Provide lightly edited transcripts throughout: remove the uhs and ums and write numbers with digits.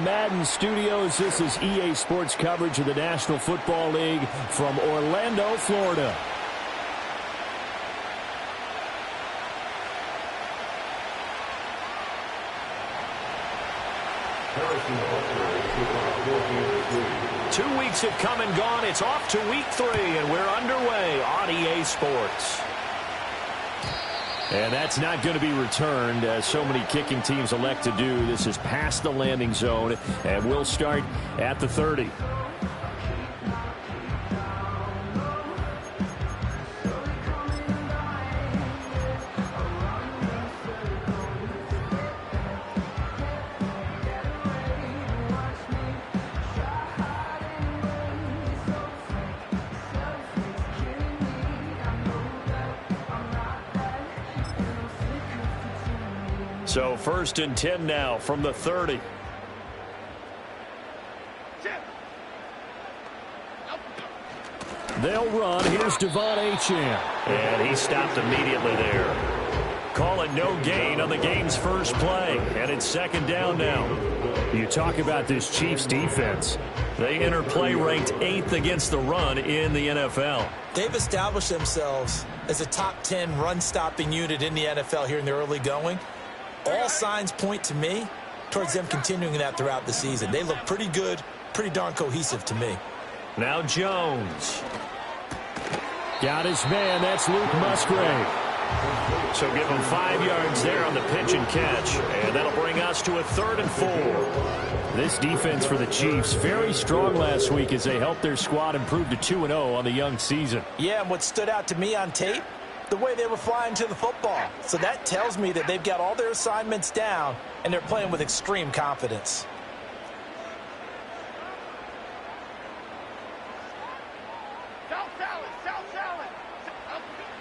Madden Studios. This is EA Sports coverage of the National Football League from Orlando, Florida. Two weeks have come and gone. It's off to week 3, and we're underway on EA Sports. And that's not going to be returned, as so many kicking teams elect to do. This is past the landing zone, and we'll start at the 30. So 1st and 10 now from the 30. They'll run. Here's Devon Achane. And he stopped immediately there. Call it no gain on the game's first play. And it's 2nd down now. You talk about this Chiefs defense. They enter play ranked 8th against the run in the NFL. They've established themselves as a top 10 run-stopping unit in the NFL here in the early going. All signs point to me towards them continuing that throughout the season. They look pretty good, pretty darn cohesive to me. Now Jones. Got his man. That's Luke Musgrave. So give him 5 yards there on the pitch and catch. And that'll bring us to a 3rd and 4. This defense for the Chiefs, very strong last week as they helped their squad improve to 2-0 on the young season. Yeah, and what stood out to me on tape, the way they were flying to the football. So that tells me that they've got all their assignments down, and they're playing with extreme confidence.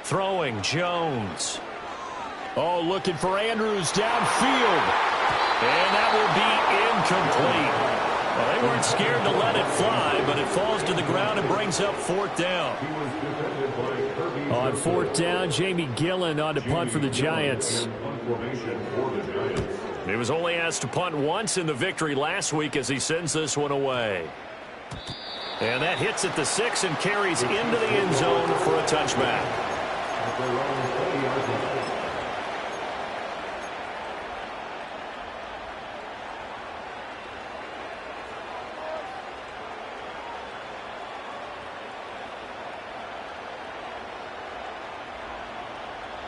Throwing, Jones. Oh, looking for Andrews downfield. And that will be incomplete. Well, they weren't scared to let it fly, but it falls to the ground and brings up 4th down. On 4th down, Jamie Gillen on to punt for the Giants. He was only asked to punt once in the victory last week as he sends this one away. And that hits at the 6 and carries into the end zone for a touchback.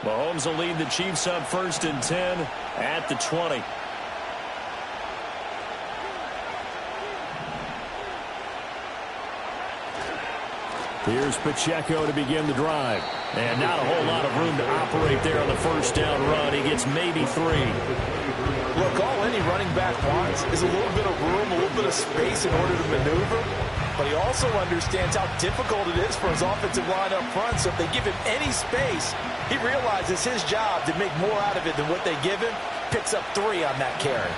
Mahomes will lead the Chiefs up 1st and 10 at the 20. Here's Pacheco to begin the drive. And not a whole lot of room to operate there on the 1st down run. He gets maybe 3. Look, all any running back wants is a little bit of room, a little bit of space in order to maneuver. But he also understands how difficult it is for his offensive line up front. So if they give him any space, he realizes his job to make more out of it than what they give him. Picks up 3 on that carry.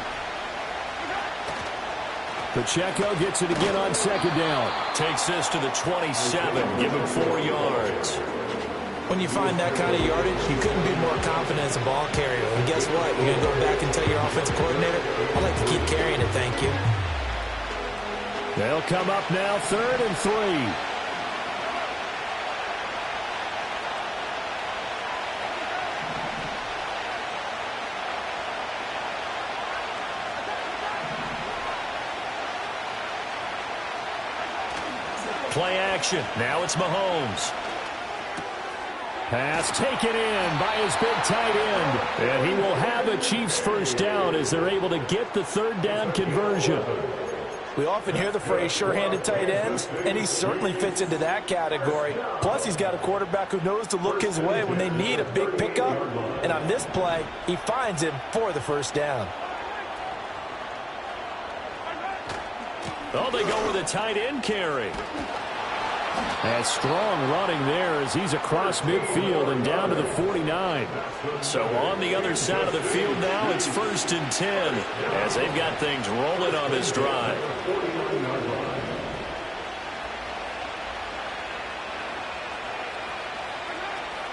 Pacheco gets it again on 2nd down. Takes this to the 27. Give him 4 yards. When you find that kind of yardage, you couldn't be more confident as a ball carrier. And guess what? You're going to go back and tell your offensive coordinator, I'd like to keep carrying it, thank you. They'll come up now 3rd and 3. Play action. Now it's Mahomes. Pass taken in by his big tight end. And he will have a Chiefs 1st down as they're able to get the 3rd down conversion. We often hear the phrase sure-handed tight ends, and he certainly fits into that category. Plus, he's got a quarterback who knows to look his way when they need a big pickup. And on this play, he finds him for the 1st down. Oh, they go with a tight end carry. And strong running there as he's across midfield and down to the 49. So on the other side of the field now, it's 1st and 10 as they've got things rolling on this drive.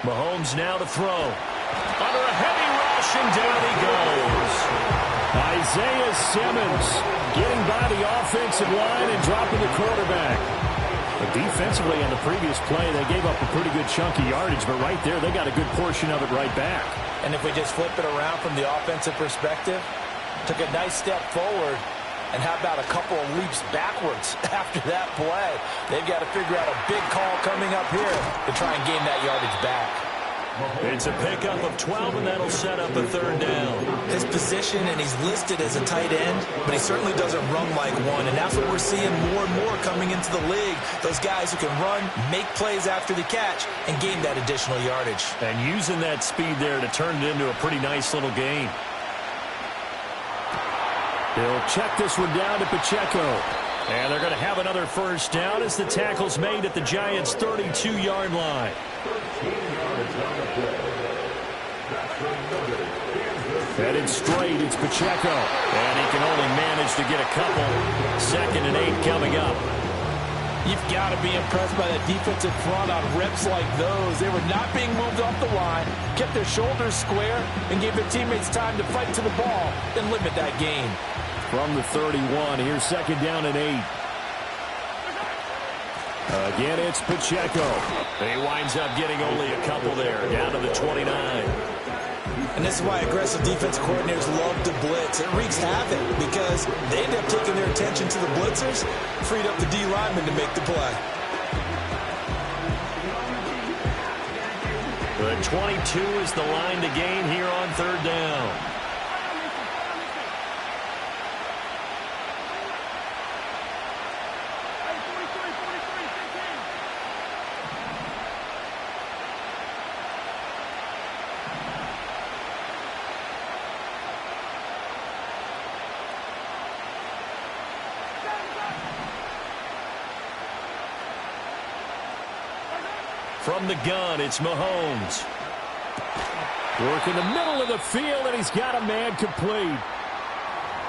Mahomes now to throw. Under a heavy rush, and down he goes. Isaiah Simmons getting by the offensive line and dropping the quarterback. But defensively on the previous play, they gave up a pretty good chunk of yardage, but right there they got a good portion of it right back. And if we just flip it around from the offensive perspective, took a nice step forward, and how about a couple of leaps backwards after that play? They've got to figure out a big call coming up here to try and gain that yardage back. It's a pickup of 12, and that'll set up a third down. His position, and he's listed as a tight end, but he certainly doesn't run like one, and that's what we're seeing more and more coming into the league. Those guys who can run, make plays after the catch, and gain that additional yardage. And using that speed there to turn it into a pretty nice little gain. They'll check this one down to Pacheco. And they're going to have another first down as the tackle's made at the Giants' 32-yard line. Headed straight, it's Pacheco. And he can only manage to get a couple. 2nd and 8 coming up. You've got to be impressed by that defensive front on reps like those. They were not being moved off the line, kept their shoulders square, and gave their teammates time to fight to the ball and limit that gain. From the 31, here's 2nd down and 8. Again, it's Pacheco. He winds up getting only a couple there, down to the 29. And this is why aggressive defense coordinators love to blitz. It wreaks havoc because they end up taking their attention to the blitzers, freed up the D lineman to make the play. The 22 is the line to gain here on 3rd down. From the gun, it's Mahomes. Work in the middle of the field, and he's got a man complete.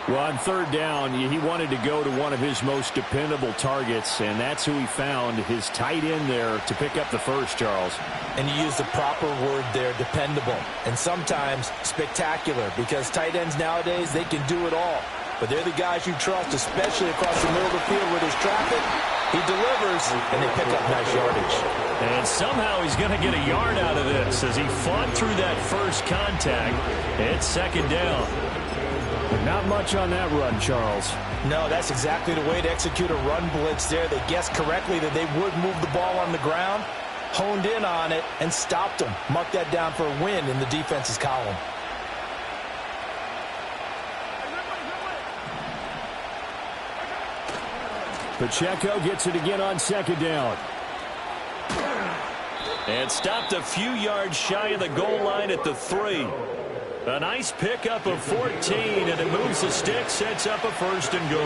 Well, on 3rd down, he wanted to go to one of his most dependable targets, and that's who he found, his tight end there, to pick up the first, Charles. And you use the proper word there, dependable, and sometimes spectacular, because tight ends nowadays, they can do it all. But they're the guys you trust, especially across the middle of the field where there's traffic. He delivers, and they pick up nice yardage. And somehow he's going to get a yard out of this as he fought through that first contact. It's 2nd down. Not much on that run, Charles. No, that's exactly the way to execute a run blitz there. They guessed correctly that they would move the ball on the ground, honed in on it, and stopped them. Mark that down for a win in the defense's column. Pacheco gets it again on 2nd down. And stopped a few yards shy of the goal line at the 3. A nice pickup of 14, and it moves the stick, sets up a 1st and goal.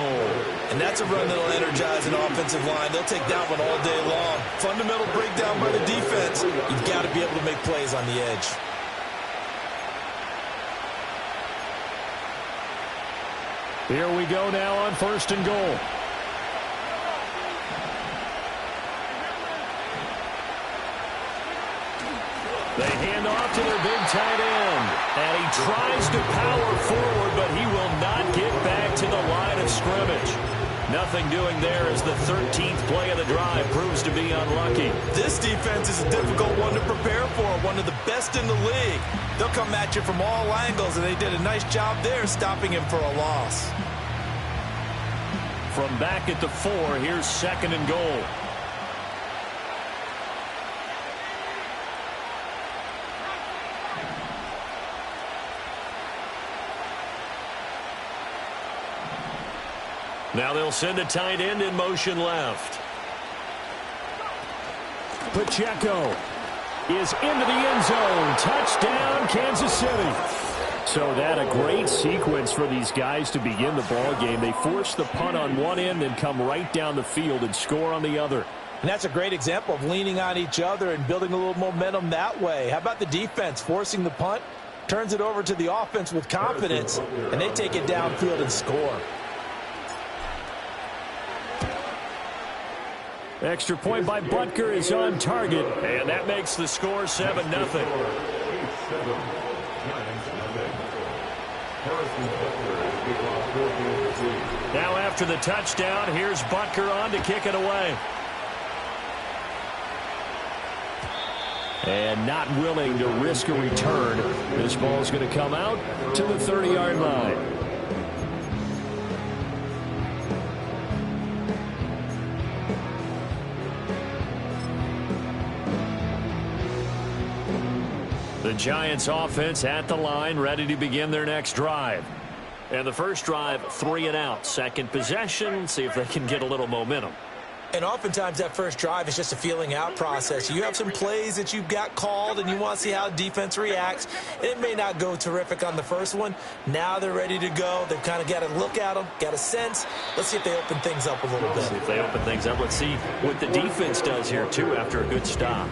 And that's a run that'll energize an offensive line. They'll take that one all day long. Fundamental breakdown by the defense. You've got to be able to make plays on the edge. Here we go now on 1st and goal. They hand off to their big tight end. And he tries to power forward, but he will not get back to the line of scrimmage. Nothing doing there as the 13th play of the drive proves to be unlucky. This defense is a difficult one to prepare for, one of the best in the league. They'll come at you from all angles, and they did a nice job there stopping him for a loss. From back at the 4, here's 2nd and goal. Now they'll send a tight end in motion left. Pacheco is into the end zone. Touchdown, Kansas City. So that a great sequence for these guys to begin the ball game. They force the punt on one end and come right down the field and score on the other. And that's a great example of leaning on each other and building a little momentum that way. How about the defense forcing the punt? Turns it over to the offense with confidence, and they take it downfield and score. Extra point by Butker is on target, and that makes the score 7-0. Now after the touchdown, here's Butker on to kick it away. And not willing to risk a return. This ball's going to come out to the 30-yard line. The Giants offense at the line, ready to begin their next drive. And the first drive, 3 and out. Second possession, see if they can get a little momentum. And oftentimes that first drive is just a feeling out process. You have some plays that you've got called and you want to see how defense reacts. It may not go terrific on the first one. Now they're ready to go. They've kind of got to look at them, got a sense. Let's see if they open things up a little bit. See if they open things up. Let's see what the defense does here, too, after a good stop.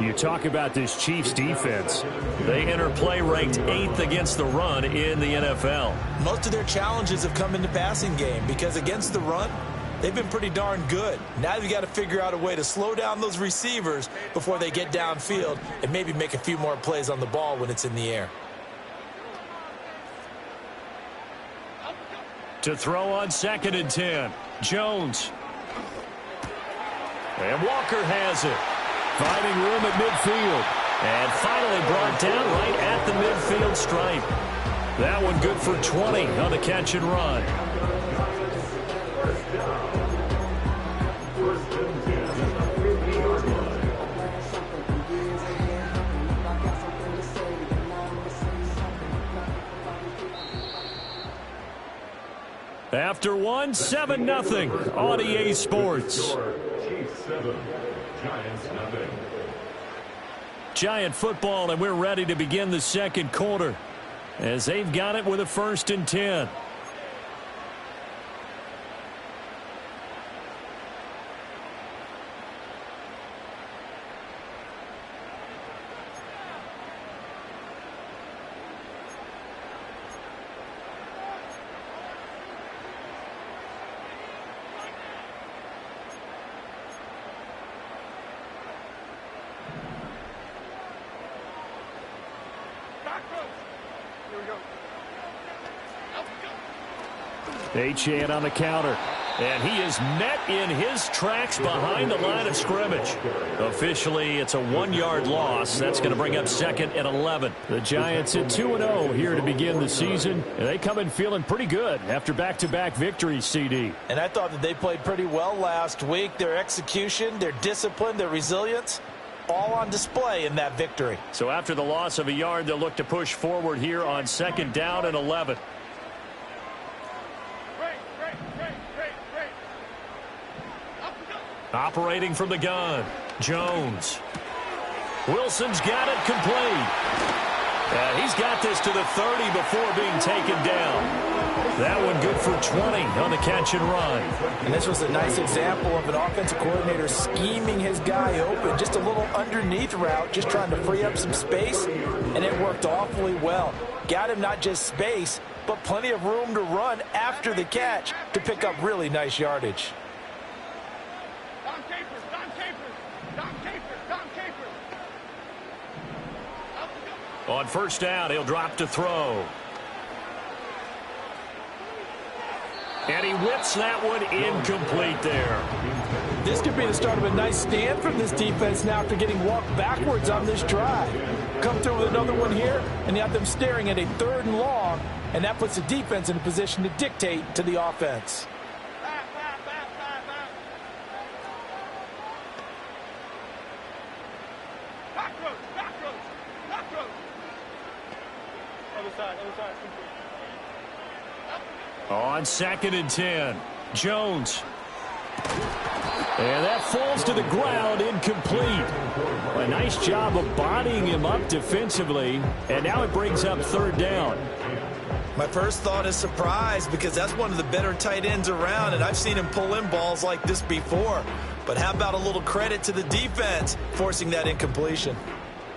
You talk about this Chiefs defense. They enter play ranked 8th against the run in the NFL. Most of their challenges have come in the passing game because against the run, they've been pretty darn good. Now you've got to figure out a way to slow down those receivers before they get downfield and maybe make a few more plays on the ball when it's in the air. To throw on 2nd and 10, Jones. And Walker has it. Finding room at midfield. And finally brought down right at the midfield stripe. That one good for 20 on the catch and run. After one, 7-0 on EA Sports. Giant football, and we're ready to begin the second quarter as they've got it with a 1st and 10. Achane on the counter. And he is met in his tracks behind the line of scrimmage. Officially, it's a 1-yard loss. That's going to bring up 2nd and 11. The Giants at 2-0 here to begin the season. And they come in feeling pretty good after back-to-back victories, CD. And I thought that they played pretty well last week. Their execution, their discipline, their resilience, all on display in that victory. So after the loss of a yard, they'll look to push forward here on 2nd down and 11. Operating from the gun, Jones. Wilson's got it complete. He's got this to the 30 before being taken down. That one good for 20 on the catch and run. And this was a nice example of an offensive coordinator scheming his guy open. Just a little underneath route, just trying to free up some space, and it worked awfully well. Got him not just space, but plenty of room to run after the catch to pick up really nice yardage. On 1st down, he'll drop to throw. And he whips that one incomplete there. This could be the start of a nice stand from this defense now after getting walked backwards on this drive. Come through with another one here, and you have them staring at a 3rd and long, and that puts the defense in a position to dictate to the offense. On 2nd and 10, Jones. And that falls to the ground, incomplete. A nice job of bodying him up defensively, and now it brings up 3rd down. My first thought is surprise because that's one of the better tight ends around, and I've seen him pull in balls like this before. But how about a little credit to the defense forcing that incompletion?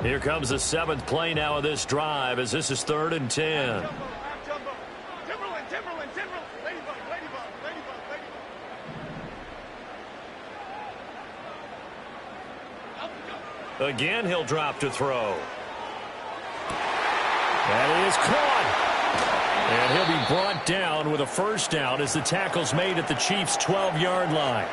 Here comes the 7th play now of this drive as this is 3rd and 10. Again, he'll drop to throw. That is caught. And he'll be brought down with a first down as the tackle's made at the Chiefs' 12-yard line.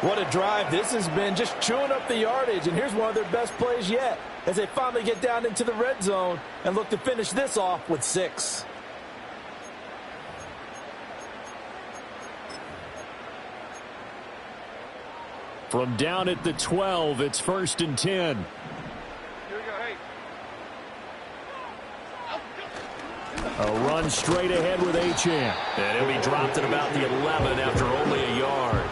What a drive this has been, just chewing up the yardage. And here's one of their best plays yet as they finally get down into the red zone and look to finish this off with 6. From down at the 12, it's 1st and 10. A run straight ahead with Achane. And he'll be dropped at about the 11 after only a yard.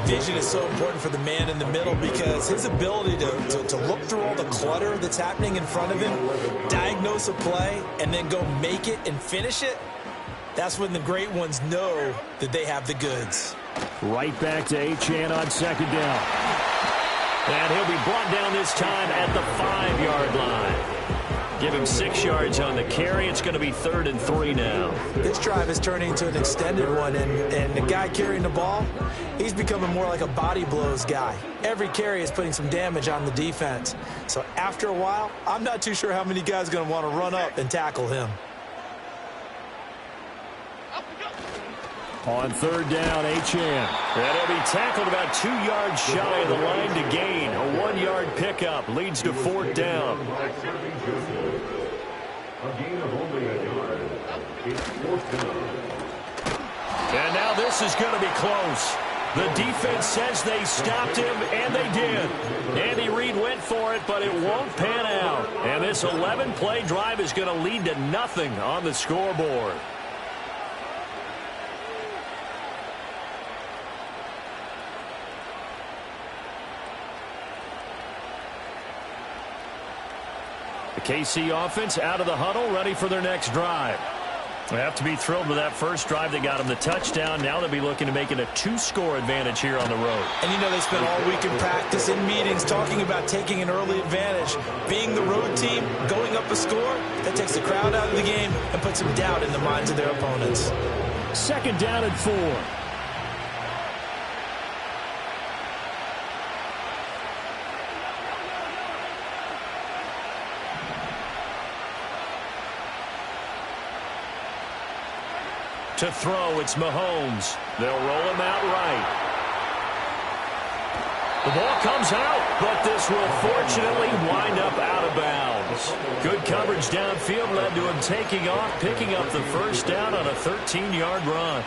Vision is so important for the man in the middle because his ability to look through all the clutter that's happening in front of him, diagnose a play, and then go make it and finish it, that's when the great ones know that they have the goods. Right back to Achane on 2nd down. And he'll be brought down this time at the 5-yard line. Give him 6 yards on the carry. It's going to be 3rd and 3 now. This drive is turning into an extended one, and the guy carrying the ball, he's becoming more like a body blows guy. Every carry is putting some damage on the defense. So after a while, I'm not too sure how many guys are going to want to run up and tackle him. On 3rd down, Achane. And he'll be tackled about 2 yards shy of the line to gain. A 1-yard pickup leads to 4th down. And now this is going to be close. The defense says they stopped him, and they did. Andy Reid went for it, but it won't pan out. And this 11-play drive is going to lead to nothing on the scoreboard. The KC offense out of the huddle, ready for their next drive. They have to be thrilled with that first drive. They got them the touchdown. Now they'll be looking to make it a 2-score advantage here on the road. And you know they spent all week in practice, in meetings, talking about taking an early advantage. Being the road team, going up a score, that takes the crowd out of the game and puts some doubt in the minds of their opponents. 2nd down and 4. To throw, it's Mahomes. They'll roll him out right. The ball comes out, but this will fortunately wind up out of bounds. Good coverage downfield led to him taking off, picking up the first down on a 13-yard run.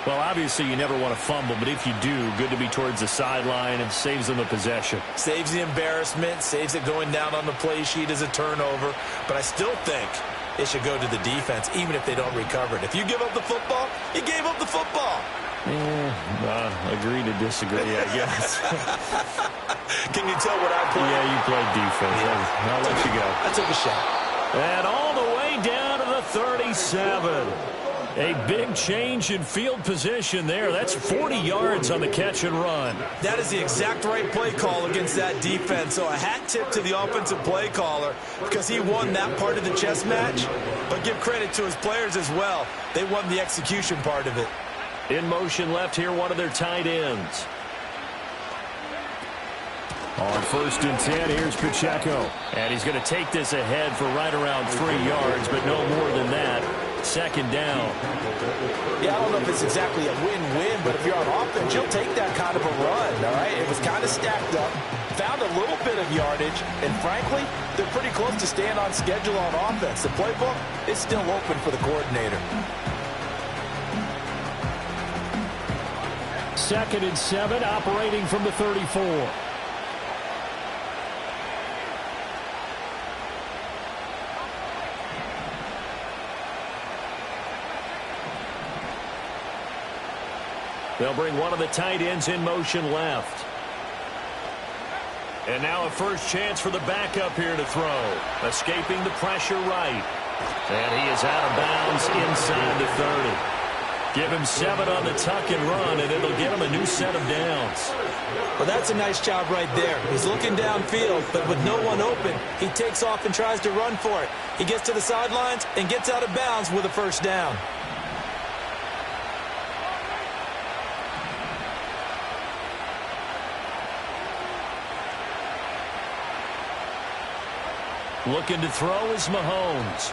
Well, obviously you never want to fumble, but if you do, good to be towards the sideline and saves them a possession. Saves the embarrassment, saves it going down on the play sheet as a turnover, but I still think it should go to the defense, even if they don't recover it. If you give up the football, you gave up the football. Agree to disagree, I guess. Can you tell what I played? Yeah, you played defense. Yeah. I'll let you go. I took a shot. And all the way down to the 37. A big change in field position there. That's 40 yards on the catch and run. That is the exact right play call against that defense. So a hat tip to the offensive play caller because he won that part of the chess match. But give credit to his players as well. They won the execution part of it. In motion left here, one of their tight ends. On 1st and 10, here's Pacheco. And he's going to take this ahead for right around 3 yards, but no more than that. 2nd down. Yeah, I don't know if it's exactly a win-win, but if you're on offense, you'll take that kind of a run, all right? It was kind of stacked up, found a little bit of yardage, and frankly, they're pretty close to staying on schedule on offense. The playbook is still open for the coordinator. 2nd and 7, operating from the 34. They'll bring one of the tight ends in motion left. And now a first chance for the backup here to throw. Escaping the pressure right. And he is out of bounds inside the 30. Give him 7 on the tuck and run, and it'll get him a new set of downs. Well, that's a nice job right there. He's looking downfield, but with no one open, he takes off and tries to run for it. He gets to the sidelines and gets out of bounds with a first down. Looking to throw is Mahomes.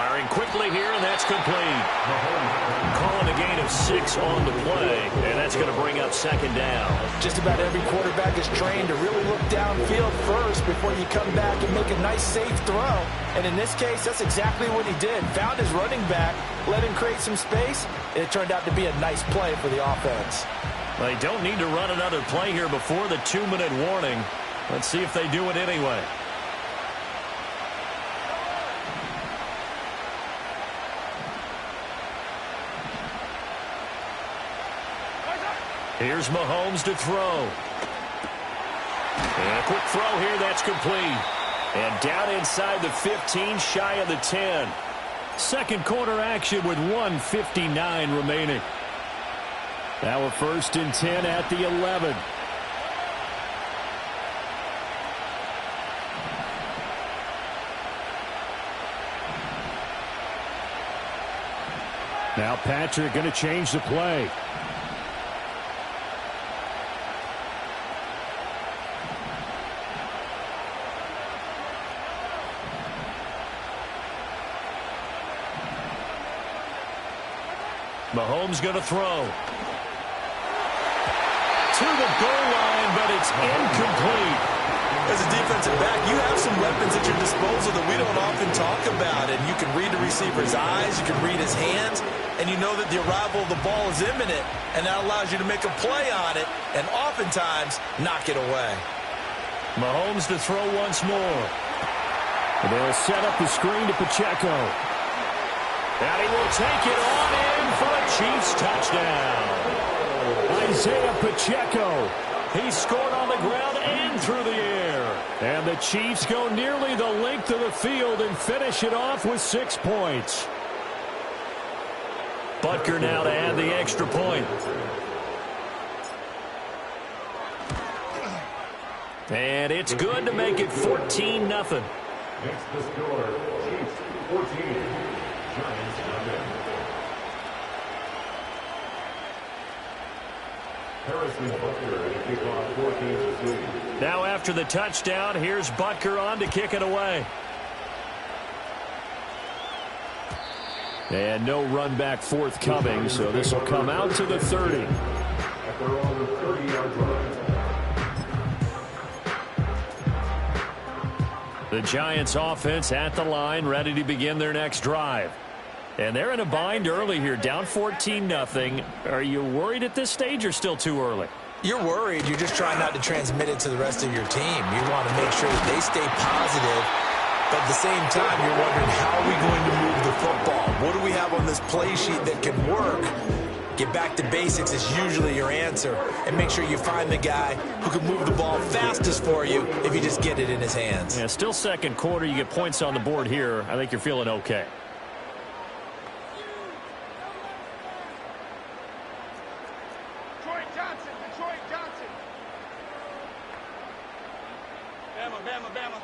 Firing quickly here, and that's complete. Calling a gain of 6 on the play, and that's going to bring up second down. Just about every quarterback is trained to really look downfield first before you come back and make a nice, safe throw. And in this case, that's exactly what he did. Found his running back, let him create some space, and it turned out to be a nice play for the offense. They don't need to run another play here before the 2-minute warning. Let's see if they do it anyway. Here's Mahomes to throw. And a quick throw here, that's complete. And down inside the 15, shy of the 10. Second quarter action with 1:59 remaining. Now a 1st and 10 at the 11. Now Patrick going to change the play. Mahomes going to throw. To the goal line, but it's incomplete. As a defensive back, you have some weapons at your disposal that we don't often talk about. And you can read the receiver's eyes, you can read his hands, and you know that the arrival of the ball is imminent, and that allows you to make a play on it and oftentimes knock it away. Mahomes to throw once more. They'll set up the screen to Pacheco. And he will take it on in for a Chiefs touchdown. Isaiah Pacheco. He scored on the ground and through the air. And the Chiefs go nearly the length of the field and finish it off with 6 points. Butker now to add the extra point. And it's good to make it 14-0. Next the score, Chiefs 14, Giants 11. Harrison Butker to kick off 14-3. Now after the touchdown, here's Butker on to kick it away. And no run back forthcoming, so this will come out to the 30. After all the 30-yard run. The Giants offense at the line, ready to begin their next drive. And they're in a bind early here, down 14-0. Are you worried at this stage or still too early? You're worried. You're just trying not to transmit it to the rest of your team. You want to make sure that they stay positive. But at the same time, you're wondering, how are we going to move the football? What do we have on this play sheet that can work? Get back to basics is usually your answer. And make sure you find the guy who can move the ball fastest for you if you just get it in his hands. Yeah, still second quarter. You get points on the board here. I think you're feeling okay. Detroit Johnson. Bama.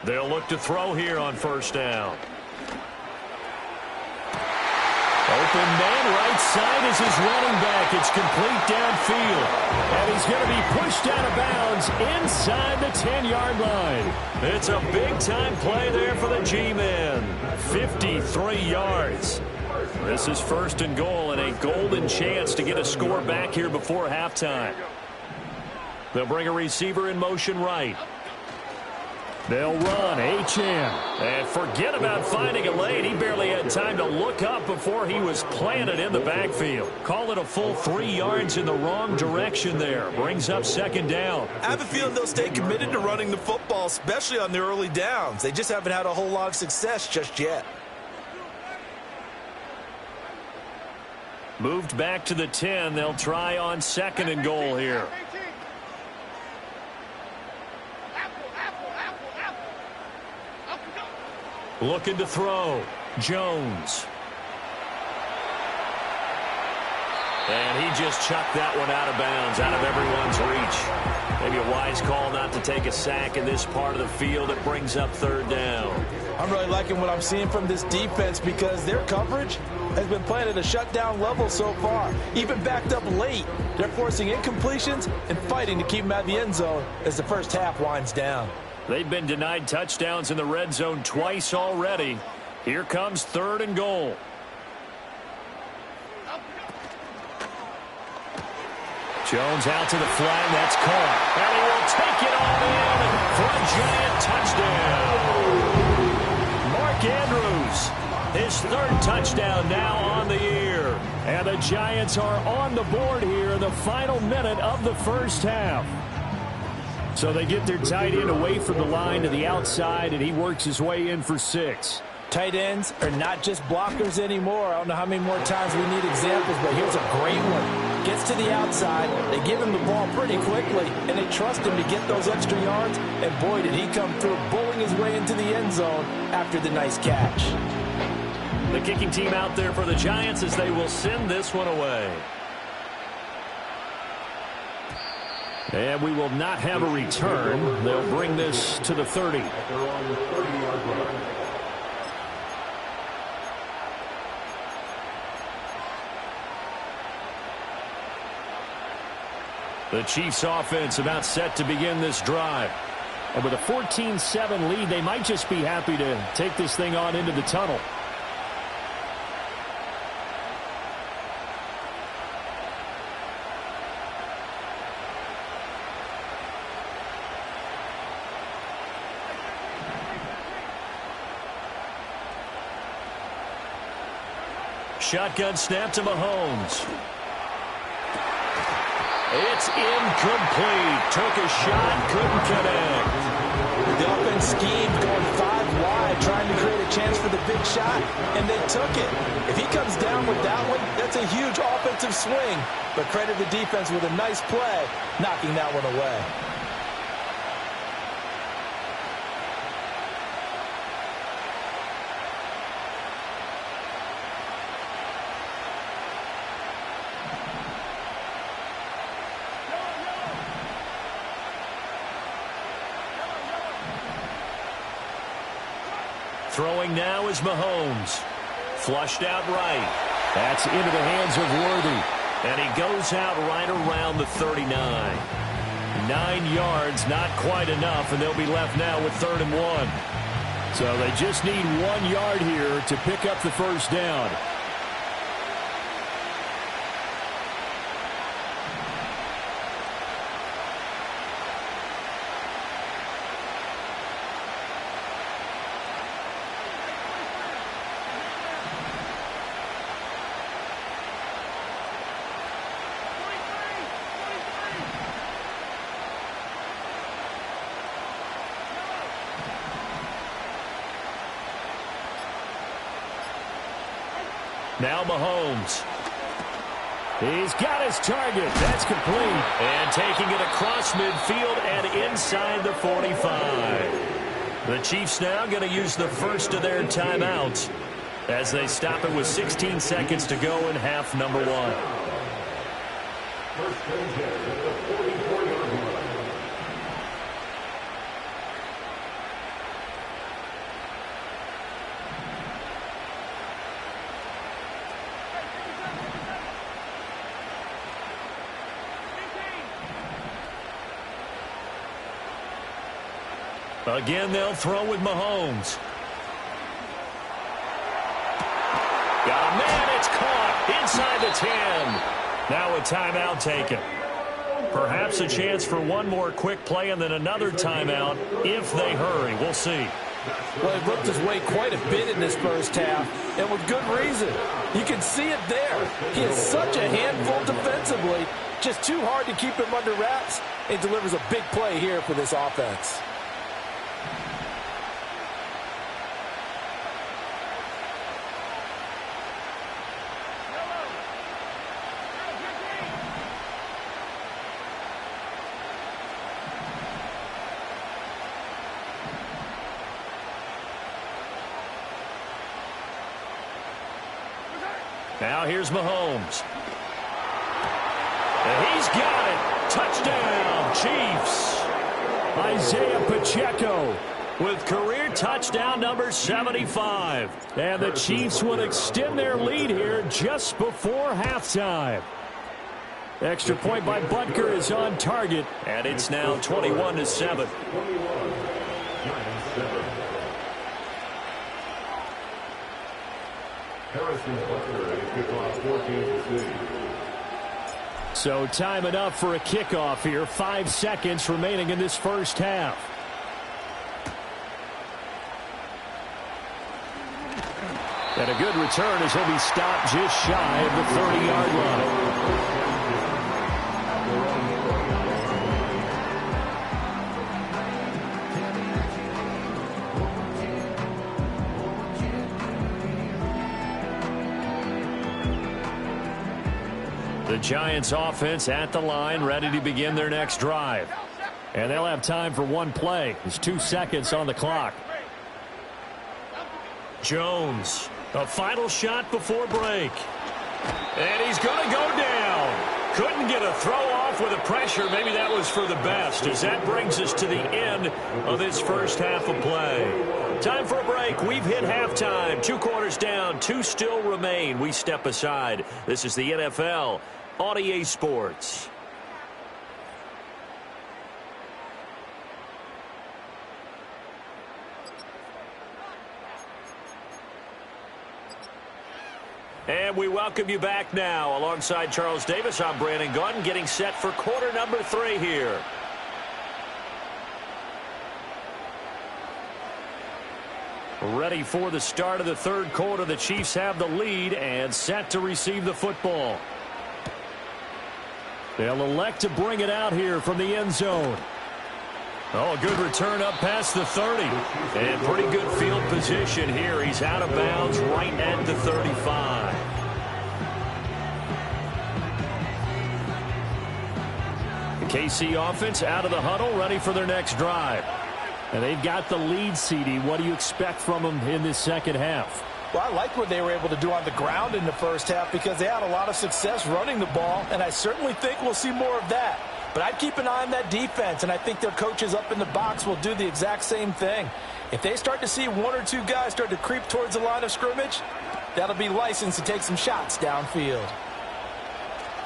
They'll look to throw here on first down. Open man right side is his running back. It's complete downfield. And he's going to be pushed out of bounds inside the 10-yard line. It's a big-time play there for the G-men. 53 yards. This is 1st and goal and a golden chance to get a score back here before halftime. They'll bring a receiver in motion right. They'll run HM. And forget about finding a lane. He barely had time to look up before he was planted in the backfield. Call it a full 3 yards in the wrong direction there. Brings up second down. I have a feeling they'll stay committed to running the football, especially on the early downs. They just haven't had a whole lot of success just yet. Moved back to the 10. They'll try on 2nd and goal here. Looking to throw. Jones. And he just chucked that one out of bounds, out of everyone's reach. Maybe a wise call not to take a sack in this part of the field. It brings up 3rd down. I'm really liking what I'm seeing from this defense because their coverage has been playing at a shutdown level so far. Even backed up late, they're forcing incompletions and fighting to keep them out of the end zone as the first half winds down. They've been denied touchdowns in the red zone twice already. Here comes 3rd and goal. Jones out to the flag. That's caught. And he will take it all in for a Giant touchdown. Mark Andrews, his 3rd touchdown now on the year. And the Giants are on the board here in the final minute of the first half. So they get their tight end away from the line to the outside, and he works his way in for 6. Tight ends are not just blockers anymore. I don't know how many more times we need examples, but here's a great one. Gets to the outside, they give him the ball pretty quickly, and they trust him to get those extra yards, and boy, did he come through, bowling his way into the end zone after the nice catch. The kicking team out there for the Giants as they will send this one away. And we will not have a return. They'll bring this to the 30. They're on the 30-yard line. The Chiefs offense about set to begin this drive. And with a 14-7 lead, they might just be happy to take this thing on into the tunnel. Shotgun snap to Mahomes. It's incomplete. Took a shot, couldn't connect. The offense schemed going 5 wide, trying to create a chance for the big shot, and they took it. If he comes down with that one, that's a huge offensive swing. But credit the defense with a nice play, knocking that one away. Throwing now is Mahomes. Flushed out right. That's into the hands of Worthy. And he goes out right around the 39. 9 yards, not quite enough, and they'll be left now with 3rd and 1. So they just need 1 yard here to pick up the first down. Now Mahomes. He's got his target. That's complete. And taking it across midfield and inside the 45. The Chiefs now going to use the first of their timeouts as they stop it with 16 seconds to go in half number 1. First and 10 at the 44-yard line. Again, they'll throw with Mahomes. Got a man, it's caught inside the 10. Now a timeout taken. Perhaps a chance for one more quick play and then another timeout if they hurry. We'll see. Well, he looked his way quite a bit in this first half, and with good reason. You can see it there. He is such a handful defensively. Just too hard to keep him under wraps. He delivers a big play here for this offense. Now here's Mahomes. And he's got it. Touchdown, Chiefs. Isaiah Pacheco with career touchdown number 75. And the Chiefs would extend their lead here just before halftime. Extra point by Butker is on target. And it's now 21-7. Harrison Butker and kickoff 14 City. So time enough for a kickoff here. 5 seconds remaining in this first half. And a good return as he'll be stopped just shy of the 30-yard line. The Giants offense at the line, ready to begin their next drive. And they'll have time for one play. There's 2 seconds on the clock. Jones, a final shot before break. And he's going to go down. Couldn't get a throw off with the pressure. Maybe that was for the best, as that brings us to the end of this first half of play. Time for a break. We've hit halftime. 2 quarters down. 2 still remain. We step aside. This is the NFL on EA Sports. And we welcome you back now. Alongside Charles Davis, I'm Brandon Gaudin, getting set for quarter number 3 here. Ready for the start of the third quarter. The Chiefs have the lead and set to receive the football. They'll elect to bring it out here from the end zone. Oh, a good return up past the 30. And pretty good field position here. He's out of bounds right at the 35. The KC offense out of the huddle, ready for their next drive. And they've got the lead, CD. What do you expect from them in this second half? Well, I like what they were able to do on the ground in the first half because they had a lot of success running the ball, and I certainly think we'll see more of that. But I'd keep an eye on that defense, and I think their coaches up in the box will do the exact same thing. If they start to see 1 or 2 guys start to creep towards the line of scrimmage, that'll be licensed to take some shots downfield.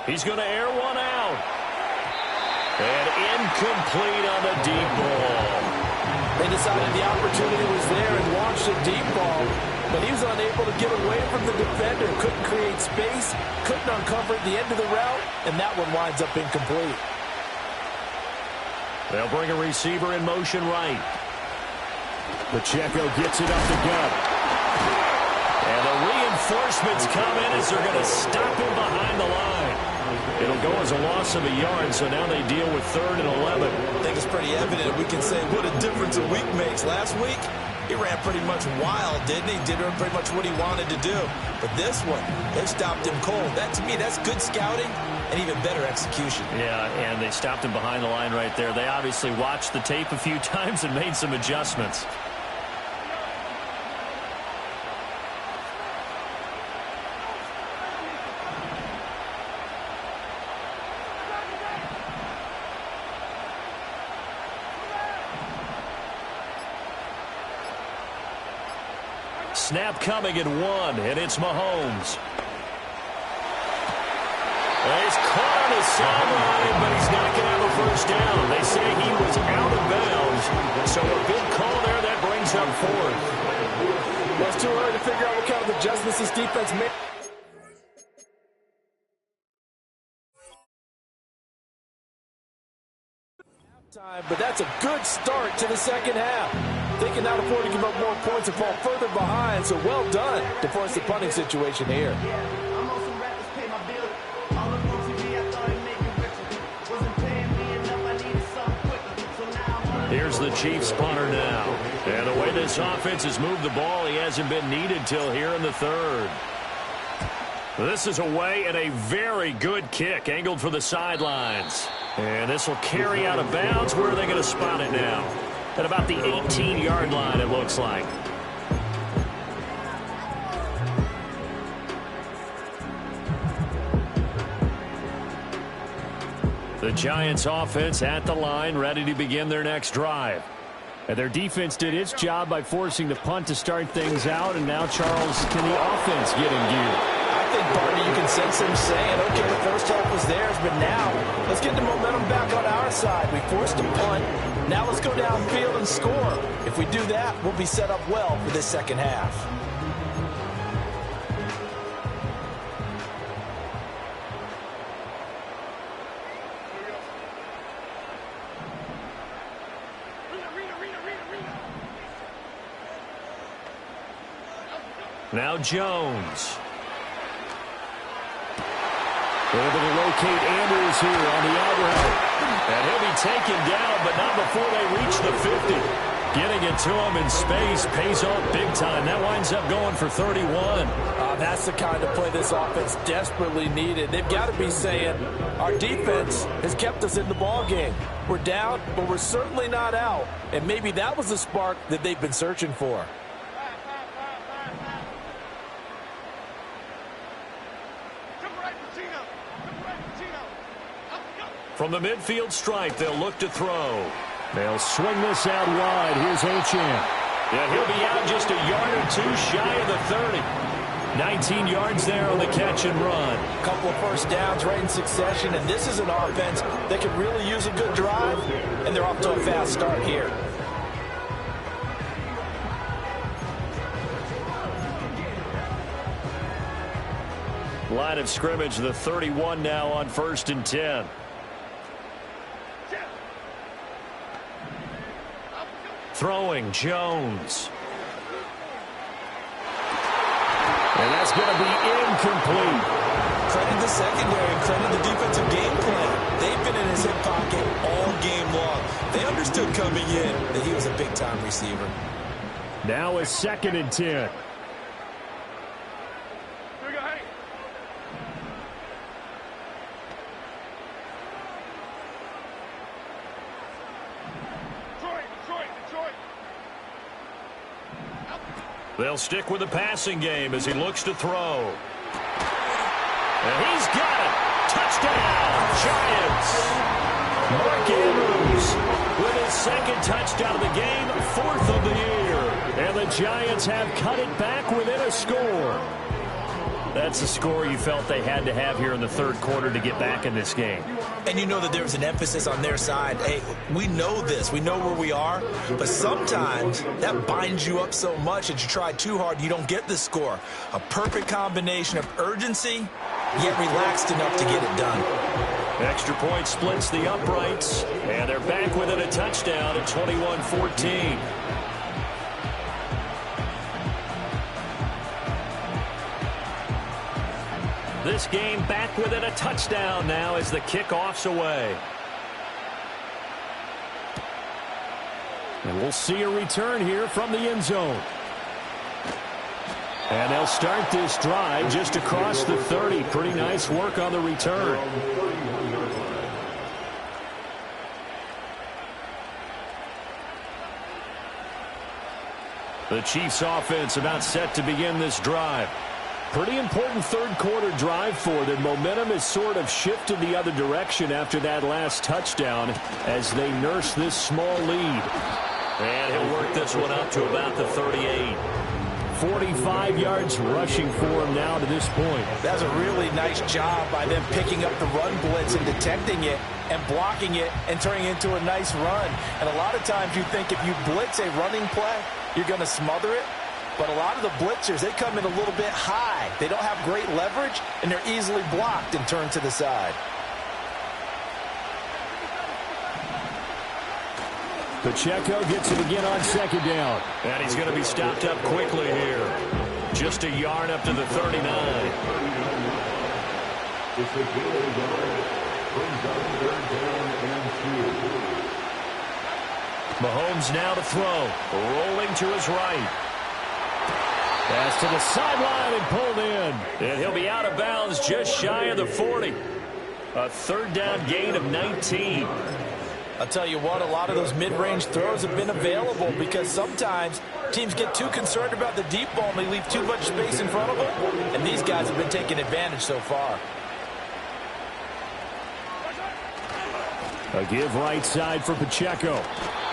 He's going to air one out. And incomplete on the deep ball. They decided the opportunity was there and launched a deep ball, but he was unable to get away from the defender, couldn't create space, couldn't uncover the end of the route, and that one winds up incomplete. They'll bring a receiver in motion right. Pacheco gets it up the gut. And the reinforcements come in as they're going to stop him behind the line. It'll go as a loss of a yard, so now they deal with 3rd and 11. I think it's pretty evident. We can say what a difference a week makes. Last week, he ran pretty much wild, didn't he? Did pretty much what he wanted to do. But this one, they stopped him cold. That, to me, that's good scouting and even better execution. Yeah, and they stopped him behind the line right there. They obviously watched the tape a few times and made some adjustments. Snap coming at 1, and it's Mahomes. He's caught on his sideline, but he's not going to have a first down. They say he was out of bounds, so a big call there that brings up 4th. Well, it's too early to figure out what kind of adjustments this defense made. But that's a good start to the second half. They can now afford to give up more points and fall further behind, so well done to force the punting situation here. Here's the Chiefs punter now. And the way this offense has moved the ball, he hasn't been needed till here in the 3rd. This is away and a very good kick, angled for the sidelines. And this will carry out of bounds. Where are they going to spot it now? At about the 18-yard line, it looks like. The Giants offense at the line, ready to begin their next drive. And their defense did its job by forcing the punt to start things out. And now, Charles, can the offense get in gear? I think, partner, you can sense them saying, okay, the first half was theirs, but now let's get the momentum back on our side. We forced a punt. Now let's go downfield and score. If we do that, we'll be set up well for this second half. Now Jones. Able to locate Andrews here on the out route. And he'll be taken down, but not before they reach the 50. Getting it to him in space pays off big time. That winds up going for 31. That's the kind of play this offense desperately needed. They've got to be saying, our defense has kept us in the ball game. We're down, but we're certainly not out. And maybe that was the spark that they've been searching for. From the midfield stripe, they'll look to throw. They'll swing this out wide. Here's Achane. Yeah, he'll be out just a yard or two shy of the 30. 19 yards there on the catch and run. A couple of first downs right in succession, and this is an offense that could really use a good drive, and they're off to a fast start here. Line of scrimmage, the 31 now on 1st and 10. Throwing Jones. And that's going to be incomplete. Credit the secondary, credit the defensive game plan. They've been in his hip pocket all game long. They understood coming in that he was a big-time receiver. Now a 2nd and 10. They'll stick with the passing game as he looks to throw. And he's got it. Touchdown, Giants. Mark Andrews with his 2nd touchdown of the game, 4th of the year. And the Giants have cut it back within a score. That's the score you felt they had to have here in the 3rd quarter to get back in this game. And you know that there was an emphasis on their side. Hey, we know this. We know where we are. But sometimes that binds you up so much that you try too hard, you don't get the score. A perfect combination of urgency, yet relaxed enough to get it done. Extra point splits the uprights. And they're back within a touchdown at 21-14. This game back within a touchdown now as the kickoff's away. And we'll see a return here from the end zone. And they'll start this drive just across the 30. Pretty nice work on the return. The Chiefs offense about set to begin this drive. Pretty important 3rd quarter drive for them. Momentum has sort of shifted the other direction after that last touchdown as they nurse this small lead. And he'll work this one up to about the 38. 45 yards rushing for him now to this point. That's a really nice job by them picking up the run blitz and detecting it and blocking it and turning it into a nice run. And a lot of times you think if you blitz a running play, you're going to smother it. But a lot of the blitzers, they come in a little bit high. They don't have great leverage, and they're easily blocked and turned to the side. Pacheco gets it again on 2nd down. And he's going to be stopped up quickly here. Just a yard up to the 39. Mahomes now to throw. Rolling to his right. Pass to the sideline and pulled in. And he'll be out of bounds just shy of the 40. A 3rd down gain of 19. I'll tell you what, a lot of those mid-range throws have been available because sometimes teams get too concerned about the deep ball and they leave too much space in front of them. And these guys have been taking advantage so far. A give right side for Pacheco.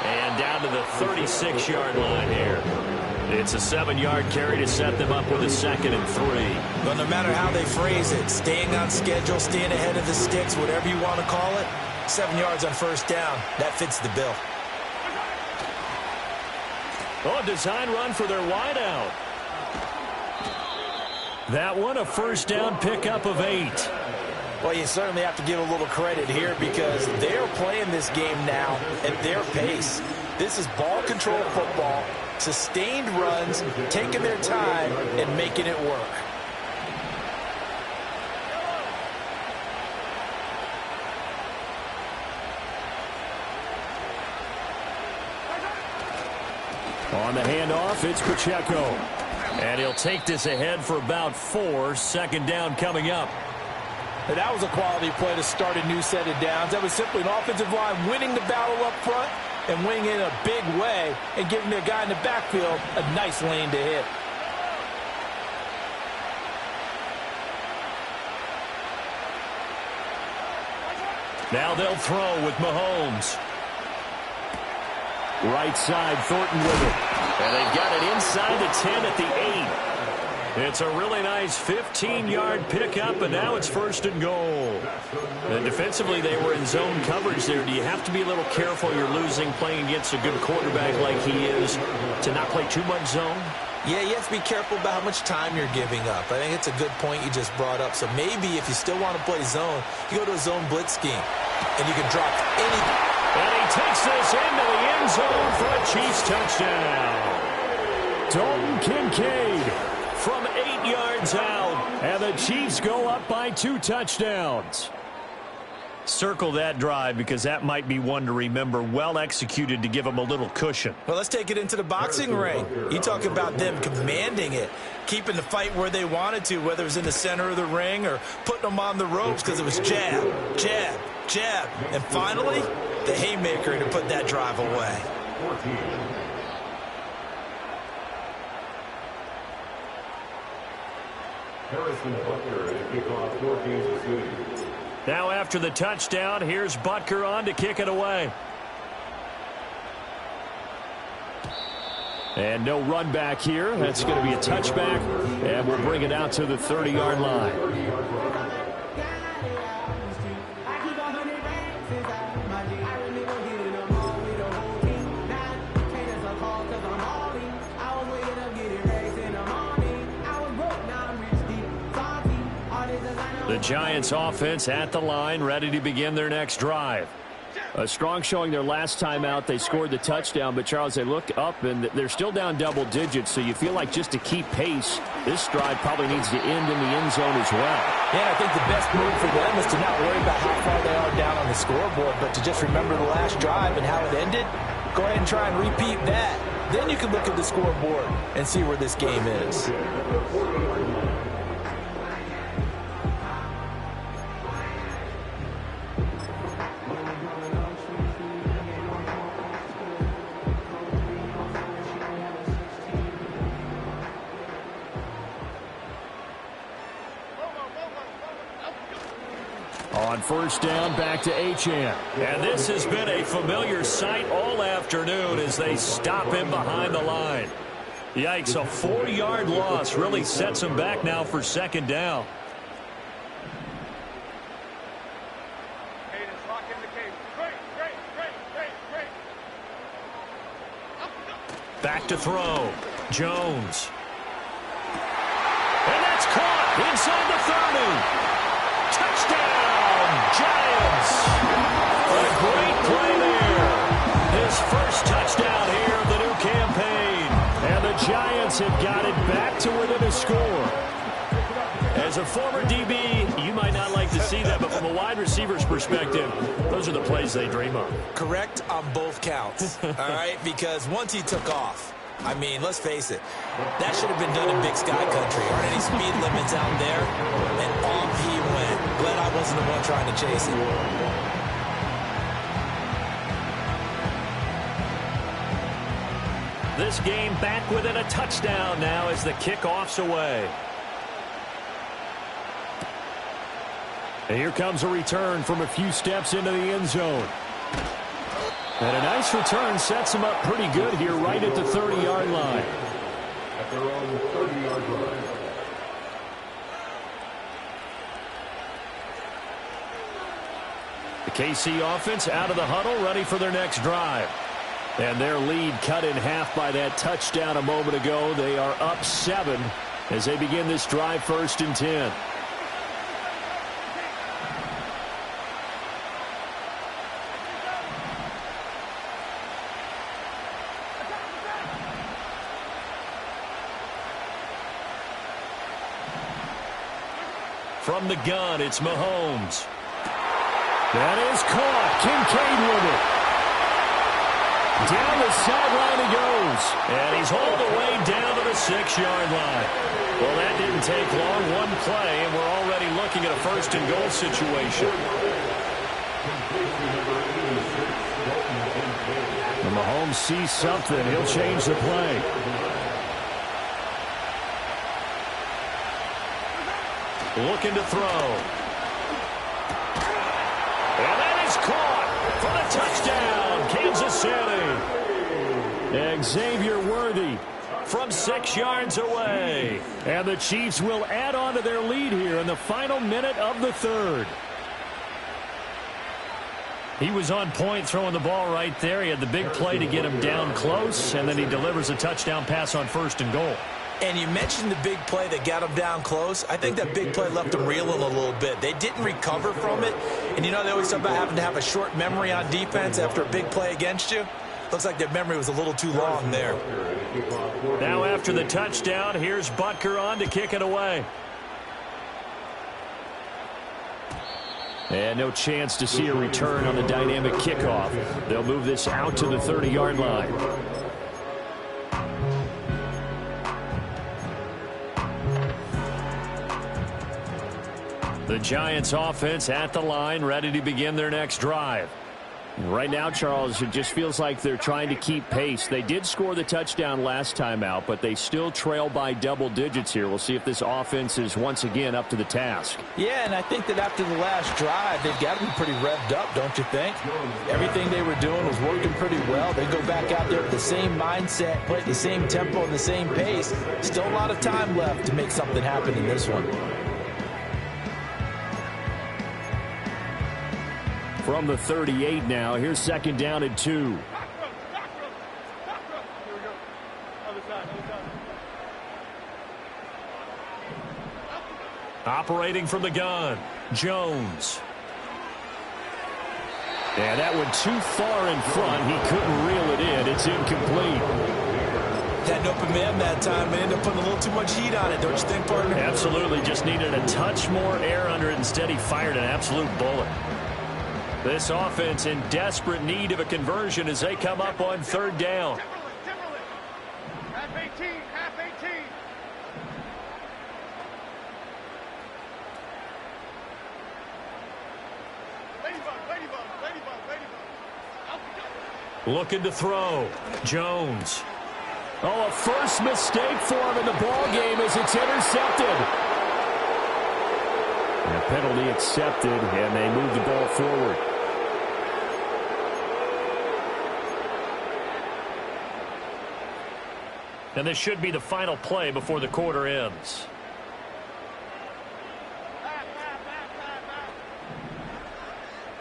And down to the 36-yard line here. It's a 7-yard carry to set them up with a 2nd and 3. But no matter how they phrase it, staying on schedule, staying ahead of the sticks, whatever you want to call it, 7 yards on 1st down, that fits the bill. Oh, design run for their wideout. That one a 1st down pickup of 8. Well, you certainly have to give a little credit here because they're playing this game now at their pace. This is ball control football, sustained runs, taking their time, and making it work. On the handoff, it's Pacheco. And he'll take this ahead for about 4. Second down coming up. And that was a quality play to start a new set of downs. That was simply an offensive line winning the battle up front and winning it in a big way and giving the guy in the backfield a nice lane to hit. Now they'll throw with Mahomes. Right side, Thornton with it. And they've got it inside the 10 at the 8. It's a really nice 15-yard pickup, and now it's first and goal. And defensively, they were in zone coverage there. Do you have to be a little careful you're losing playing against a good quarterback like he is to not play too much zone? Yeah, you have to be careful about how much time you're giving up. I think it's a good point you just brought up. So maybe if you still want to play zone, you go to a zone blitz scheme, and you can drop any. And he takes this into the end zone for a Chiefs touchdown. Dalton Kincaid from 8 yards out, and the Chiefs go up by 2 touchdowns. Circle that drive because that might be one to remember. Well executed to give them a little cushion. Well, let's take it into the boxing ring. You talk about them commanding it, keeping the fight where they wanted to, whether it was in the center of the ring or putting them on the ropes because it was jab, jab, jab. And finally, the haymaker to put that drive away. Harrison Butker and kickoff 14-2. Now after the touchdown, here's Butker on to kick it away. And no run back here. That's going to be a touchback, and we'll bring it out to the 30-yard line. The Giants offense at the line, ready to begin their next drive. A strong showing their last time out. They scored the touchdown, but Charles, they look up and they're still down double digits, so you feel like just to keep pace, this drive probably needs to end in the end zone as well. Yeah, I think the best move for them is to not worry about how far they are down on the scoreboard, but to just remember the last drive and how it ended. Go ahead and try and repeat that. Then you can look at the scoreboard and see where this game is. On first down, back to Achane. And this has been a familiar sight all afternoon as they stop him behind the line. Yikes, a 4-yard loss really sets him back now for second down. Back to throw. Jones. And that's caught inside the 30. Touchdown, Giants. A great play there. His first touchdown here of the new campaign. And the Giants have got it back to within a score. As a former DB, you might not like to see that, but from a wide receiver's perspective, those are the plays they dream of. Correct on both counts, all right? Because once he took off, I mean, let's face it, that should have been done in Big Sky Country. Aren't any speed limits out there? And off he went. Glad I wasn't the one trying to chase him. This game back within a touchdown now as the kickoff's away. And here comes a return from a few steps into the end zone. And a nice return sets him up pretty good here right at the 30-yard line. At their own 30-yard line. The KC offense out of the huddle, ready for their next drive. And their lead cut in half by that touchdown a moment ago. They are up 7 as they begin this drive, 1st and 10. From the gun, it's Mahomes. That is caught. Kincaid with it. Down the sideline he goes. And he's all the way down to the 6-yard line. Well, that didn't take long. One play, and we're already looking at a first-and-goal situation. When Mahomes sees something, he'll change the play. Looking to throw. And that is caught for the touchdown, Kansas City. Xavier Worthy from 6 yards away. And the Chiefs will add on to their lead here in the final minute of the third. He was on point throwing the ball right there. He had the big play to get him down close, and then he delivers a touchdown pass on 1st and goal. And you mentioned the big play that got him down close. I think that big play left them reeling a little bit. They didn't recover from it. And you know, they always talk about having to have a short memory on defense after a big play against you. Looks like their memory was a little too long there. Now after the touchdown, here's Butker on to kick it away. And no chance to see a return on the dynamic kickoff. They'll move this out to the 30-yard line. The Giants offense at the line, ready to begin their next drive. Right now, Charles, it just feels like they're trying to keep pace. They did score the touchdown last time out, but they still trail by double digits here. We'll see if this offense is once again up to the task. Yeah, and I think that after the last drive, they've got to be pretty revved up, don't you think? Everything they were doing was working pretty well. They go back out there with the same mindset, play at the same tempo and the same pace. Still a lot of time left to make something happen in this one. From the 38 now, here's 2nd down and 2. Operating from the gun, Jones. And that one too far in front. He couldn't reel it in. It's incomplete. Had an open man that time, but ended up putting a little too much heat on it, don't you think, partner? Absolutely. Just needed a touch more air under it. Instead, he fired an absolute bullet. This offense in desperate need of a conversion as they come up on 3rd down. Timberland. Half 18, half 18. Ladybug. Looking to throw. Jones. Oh, a first mistake for him in the ball game as it's intercepted. And a penalty accepted, and they move the ball forward. And this should be the final play before the quarter ends.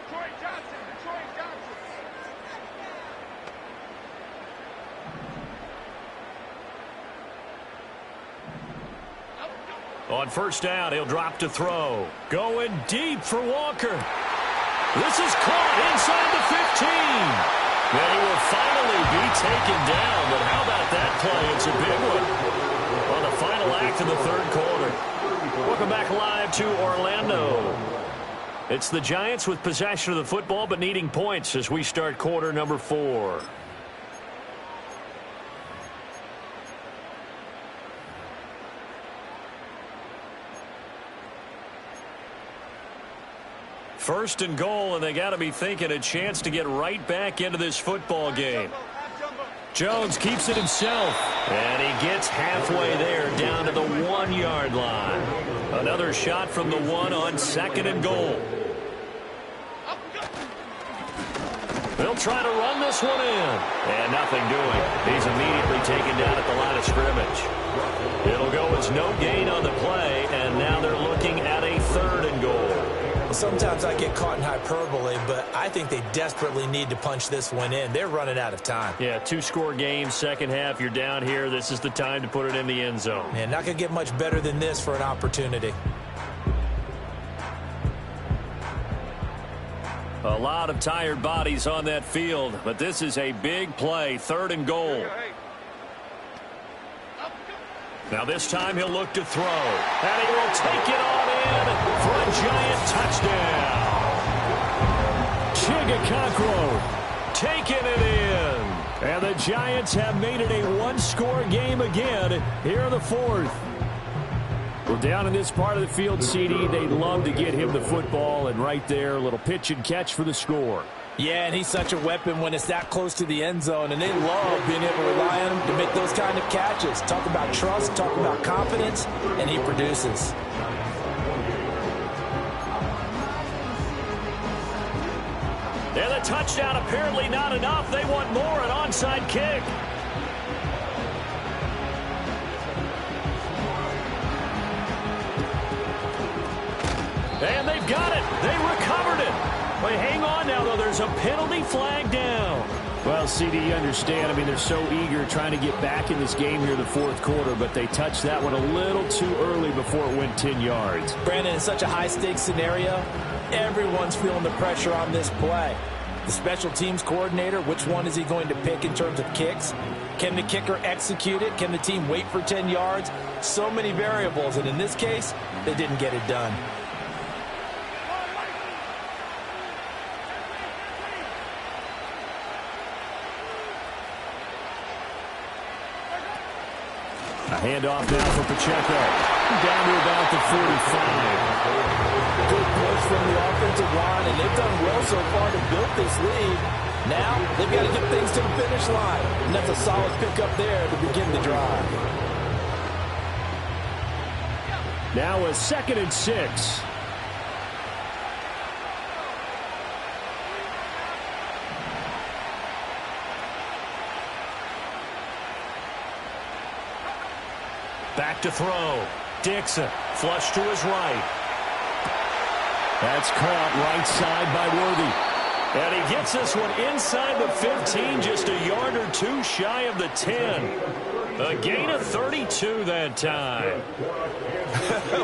Detroit Johnson. On 1st down, he'll drop to throw. Going deep for Walker. This is caught inside the 15. Well, he will finally be taken down, but how about that play? It's a big one on the final act of the 3rd quarter. Welcome back live to Orlando. It's the Giants with possession of the football, but needing points as we start quarter number 4. First and goal, and they got to be thinking a chance to get right back into this football game. Jones keeps it himself, and he gets halfway there down to the 1-yard line. Another shot from the 1 on 2nd and goal. They'll try to run this one in, and nothing doing. He's immediately taken down at the line of scrimmage. It'll go as no gain on the play, and now they're looking at a 3rd and goal. Sometimes I get caught in hyperbole, but I think they desperately need to punch this one in. They're running out of time. Yeah, 2-score game, second half, you're down here. This is the time to put it in the end zone. Man, not going to get much better than this for an opportunity. A lot of tired bodies on that field, but this is a big play, 3rd and goal. Now this time he'll look to throw. And he will take it on in for a giant touchdown. Chigakakro taking it in. And the Giants have made it a one-score game again here in the fourth. Well, down in this part of the field, CD, they'd love to get him the football. And right there, a little pitch and catch for the score. Yeah, and he's such a weapon when it's that close to the end zone, and they love being able to rely on him to make those kind of catches. Talk about trust, talk about confidence, and he produces. And the touchdown apparently not enough. They want more, an onside kick. And they've got it. They recovered it. But hang on now, though. There's a penalty flag down. Well, CD, you understand. I mean, they're so eager trying to get back in this game here in the fourth quarter, but they touched that one a little too early before it went 10 yards. Brandon, in such a high-stakes scenario, everyone's feeling the pressure on this play. The special teams coordinator, which one is he going to pick in terms of kicks? Can the kicker execute it? Can the team wait for 10 yards? So many variables, and in this case, they didn't get it done. A handoff now for Pacheco. Down to about the 45. Good push from the offensive line, and they've done well so far to build this lead. Now, they've got to get things to the finish line, and that's a solid pickup there to begin the drive. Now a 2nd and 6. Back to throw. Dixon, flush to his right. That's caught right side by Worthy. And he gets this one inside the 15, just a yard or two shy of the 10. A gain of 32 that time.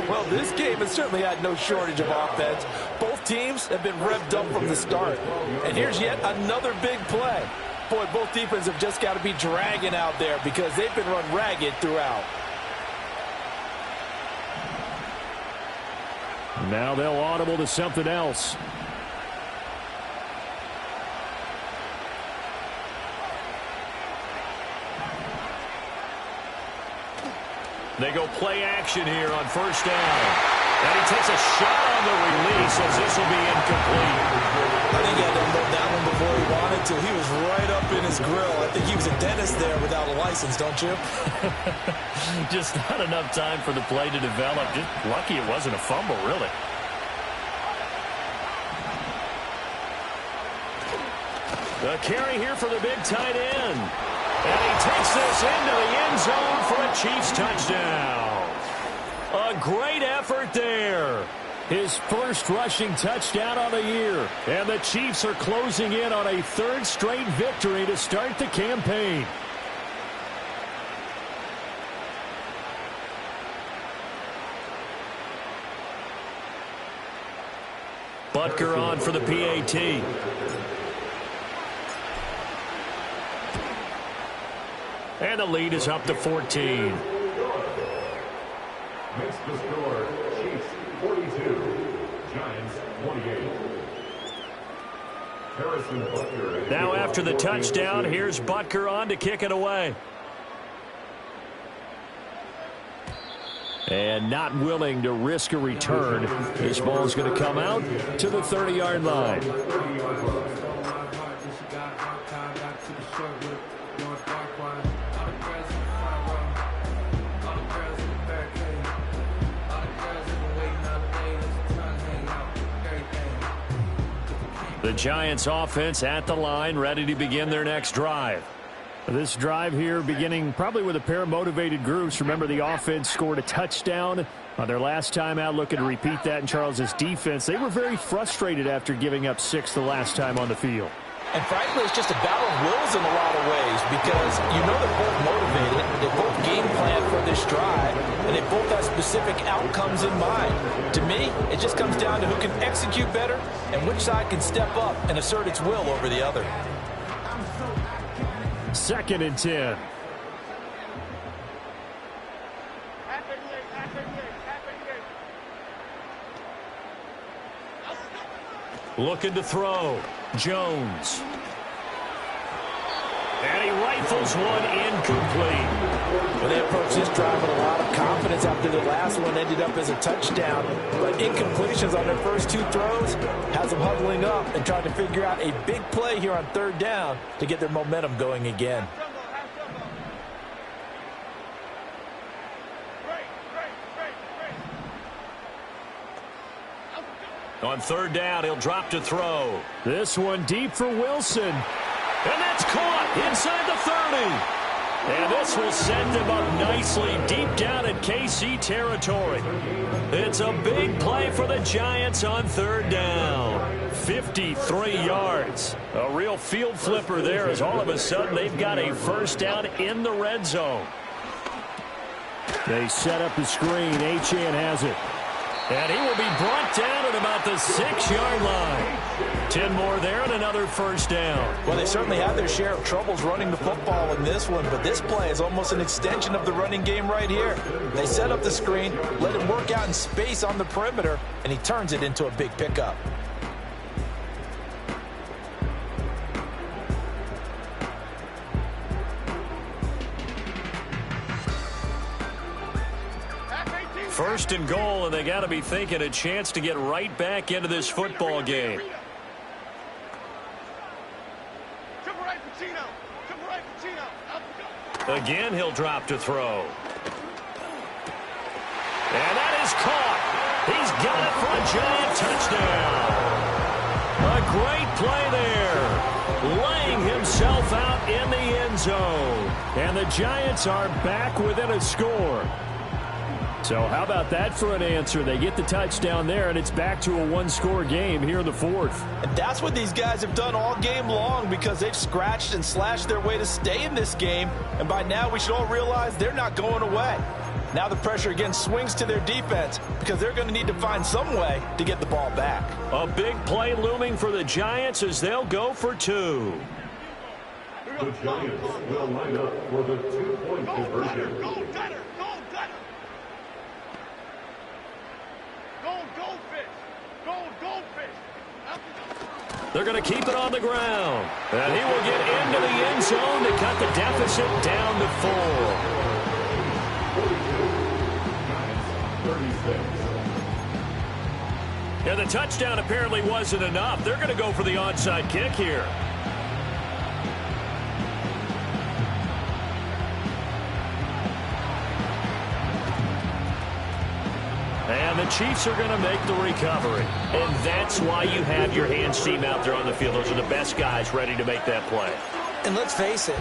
Well, this game has certainly had no shortage of offense. Both teams have been revved up from the start. And here's yet another big play. Boy, both defenses have just got to be dragging out there because they've been run ragged throughout. Now they'll audible to something else. They go play action here on first down. And he takes a shot on the release as this will be incomplete. I think he had to unload that one before he wanted to. He was right up in his grill. I think he was a dentist there without a license, don't you? Just not enough time for the play to develop. Just lucky it wasn't a fumble, really. The carry here for the big tight end. And he takes this into the end zone for a Chiefs touchdown. A great effort there. His first rushing touchdown on the year. And the Chiefs are closing in on a 3rd straight victory to start the campaign. Butker on for the PAT. And the lead is up to 14. Makes the score Chiefs 42, Giants 28. Harrison Butker. Now after the touchdown, here's Butker on to kick it away. And not willing to risk a return. This ball is going to come out to the 30-yard line. The Giants offense at the line, ready to begin their next drive. This drive here beginning probably with a pair of motivated groups. Remember, the offense scored a touchdown on their last time out, looking to repeat that in Charles's defense. They were very frustrated after giving up 6 the last time on the field. And frankly, it's just a battle of wills in a lot of ways because you know they're both motivated, they both game plan for this drive, and they both have specific outcomes in mind. To me, it just comes down to who can execute better and which side can step up and assert its will over the other. 2nd and 10. Looking to throw. Jones. And he rifles one incomplete. Well, they approached this drive with a lot of confidence after the last one ended up as a touchdown. But incompletions on their first two throws has them huddling up and trying to figure out a big play here on third down to get their momentum going again. On third down, he'll drop to throw. This one deep for Wilson. And that's caught inside the 30. And this will send him up nicely deep down in KC territory. It's a big play for the Giants on third down. 53 yards. A real field flipper there as all of a sudden they've got a first down in the red zone. They set up the screen. Achane has it. And he will be brought down at about the 6-yard line. 10 more there and another first down. Well, they certainly had their share of troubles running the football in this one, but this play is almost an extension of the running game right here. They set up the screen, let him work out in space on the perimeter, and he turns it into a big pickup. First and goal, and they got to be thinking a chance to get right back into this football game. Again, he'll drop to throw. And that is caught. He's got it for a Giant touchdown. A great play there. Laying himself out in the end zone. And the Giants are back within a score. So how about that for an answer? They get the touchdown there, and it's back to a one-score game here in the fourth. And that's what these guys have done all game long because they've scratched and slashed their way to stay in this game. And by now, we should all realize they're not going away. Now the pressure again swings to their defense because they're going to need to find some way to get the ball back. A big play looming for the Giants as they'll go for two. The Giants will line up for the two-point conversion. They're going to keep it on the ground. And he will get into the end zone to cut the deficit down to 4. 36. Yeah, the touchdown apparently wasn't enough. They're going to go for the onside kick here. And the Chiefs are going to make the recovery. And that's why you have your hands team out there on the field. Those are the best guys ready to make that play. And let's face it,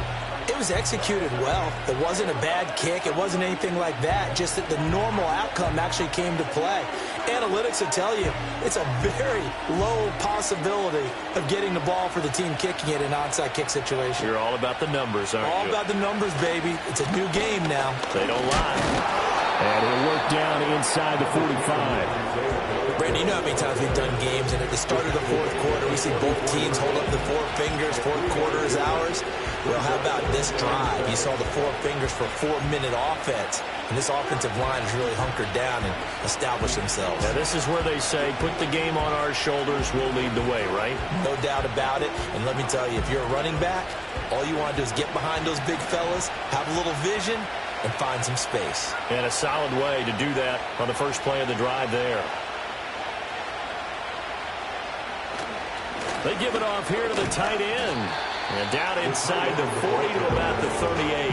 it was executed well. It wasn't a bad kick. It wasn't anything like that. Just that the normal outcome actually came to play. Analytics will tell you it's a very low possibility of getting the ball for the team kicking it in an onside kick situation. You're all about the numbers, aren't you? All about the numbers, baby. It's a new game now. They don't lie. And he'll work down inside the 45. Brandon, you know how many times we've done games, and at the start of the fourth quarter, we see both teams hold up the four fingers, fourth quarter is ours. Well, how about this drive? You saw the four fingers for a 4-minute offense, and this offensive line has really hunkered down and established themselves. Now, this is where they say, put the game on our shoulders, we'll lead the way, right? No doubt about it, and let me tell you, if you're a running back, all you want to do is get behind those big fellas, have a little vision, and find some space. And a solid way to do that on the first play of the drive there. They give it off here to the tight end. And down inside the 40 to about the 38.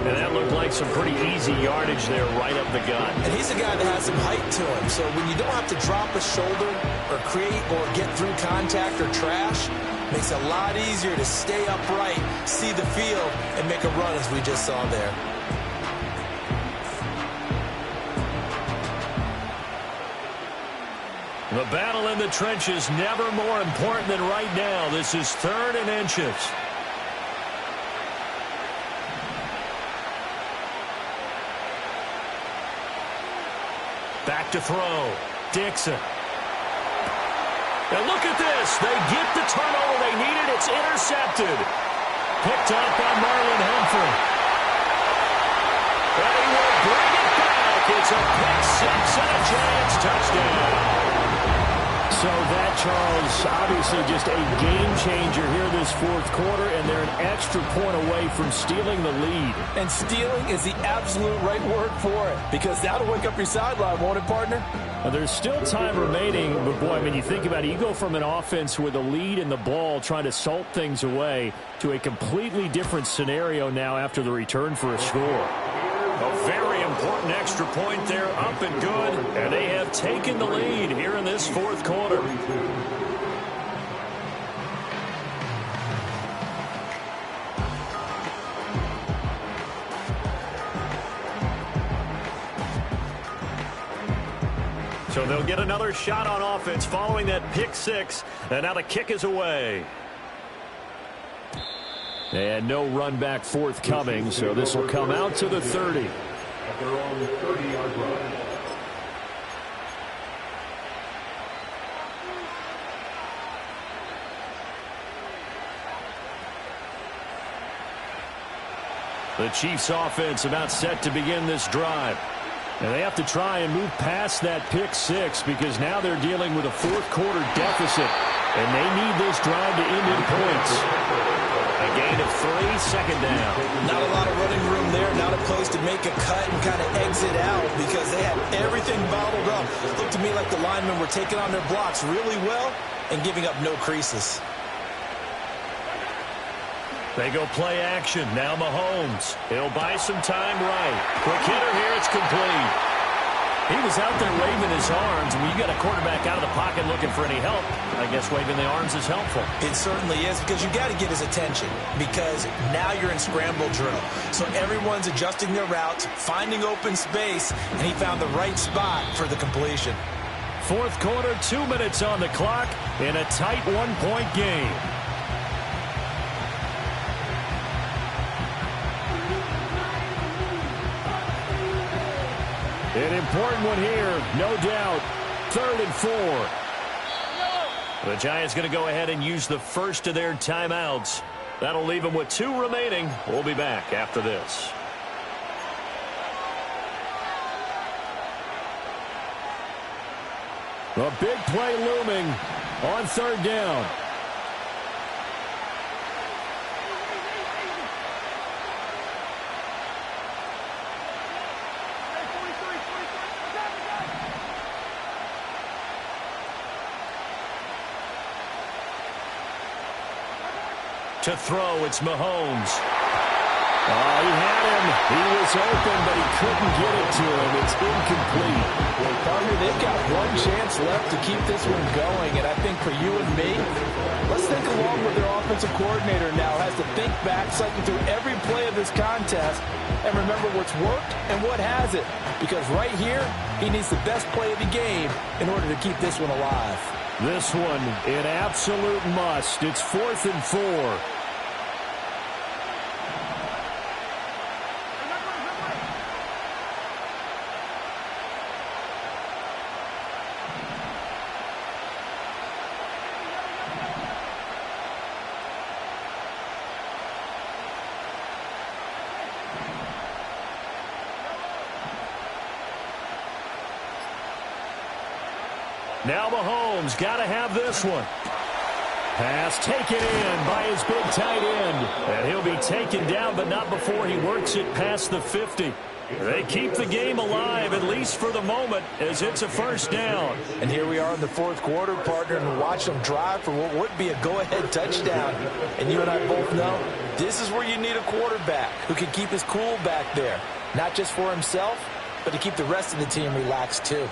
And that looked like some pretty easy yardage there right up the gut. And he's a guy that has some height to him. So when you don't have to drop a shoulder or create or get through contact or trash, makes it a lot easier to stay upright, see the field, and make a run as we just saw there. The battle in the trenches never more important than right now. This is 3rd and inches. Back to throw. Dixon. And look at this. They get the turnover they needed. It's intercepted. Picked up by Marlon Humphrey. And he will bring it back. It's a pick six and a Giants touchdown. So that, Charles, obviously just a game changer here this fourth quarter, and they're an extra point away from stealing the lead. And stealing is the absolute right word for it, because that'll wake up your sideline, won't it, partner? There's still time remaining, but boy, I mean, you think about it, you go from an offense with a lead in the ball trying to salt things away to a completely different scenario now after the return for a score. A very important extra point there, up and good, and they have taken the lead here in this fourth quarter. So they'll get another shot on offense following that pick six, and now the kick is away. And no run back forthcoming, so this will come out to the 30. At their own 30-yard line. The Chiefs offense about set to begin this drive. And they have to try and move past that pick six because now they're dealing with a fourth quarter deficit. And they need this drive to end in points. A gain of 3, second down. Not a lot of running room there, not a place to make a cut and kind of exit out because they had everything bottled up. It looked to me like the linemen were taking on their blocks really well and giving up no creases. They go play action. Now Mahomes. He'll buy some time right. Quick hitter here. It's complete. He was out there waving his arms. When you got a quarterback out of the pocket looking for any help, I guess waving the arms is helpful. It certainly is because you got to get his attention because now you're in scramble drill. So everyone's adjusting their routes, finding open space, and he found the right spot for the completion. Fourth quarter, 2 minutes on the clock in a tight one-point game. An important one here, no doubt. 3rd and 4. The Giants going to go ahead and use the first of their timeouts. That'll leave them with 2 remaining. We'll be back after this. A big play looming on 3rd down. To throw, it's Mahomes. He had him. He was open, but he couldn't get it to him. It's incomplete. Well, partner, they've got one chance left to keep this one going, and I think for you and me, let's think along with their offensive coordinator now has to think back, cycling through every play of this contest, and remember what's worked and what hasn't. Because right here, he needs the best play of the game in order to keep this one alive. This one, an absolute must. It's 4th and 4. Now Mahomes got to have this one. Pass taken in by his big tight end. And he'll be taken down, but not before he works it past the 50. They keep the game alive, at least for the moment, as it's a first down. And here we are in the fourth quarter, partner, and watch them drive for what would be a go-ahead touchdown. And you and I both know this is where you need a quarterback who can keep his cool back there. Not just for himself, but to keep the rest of the team relaxed too.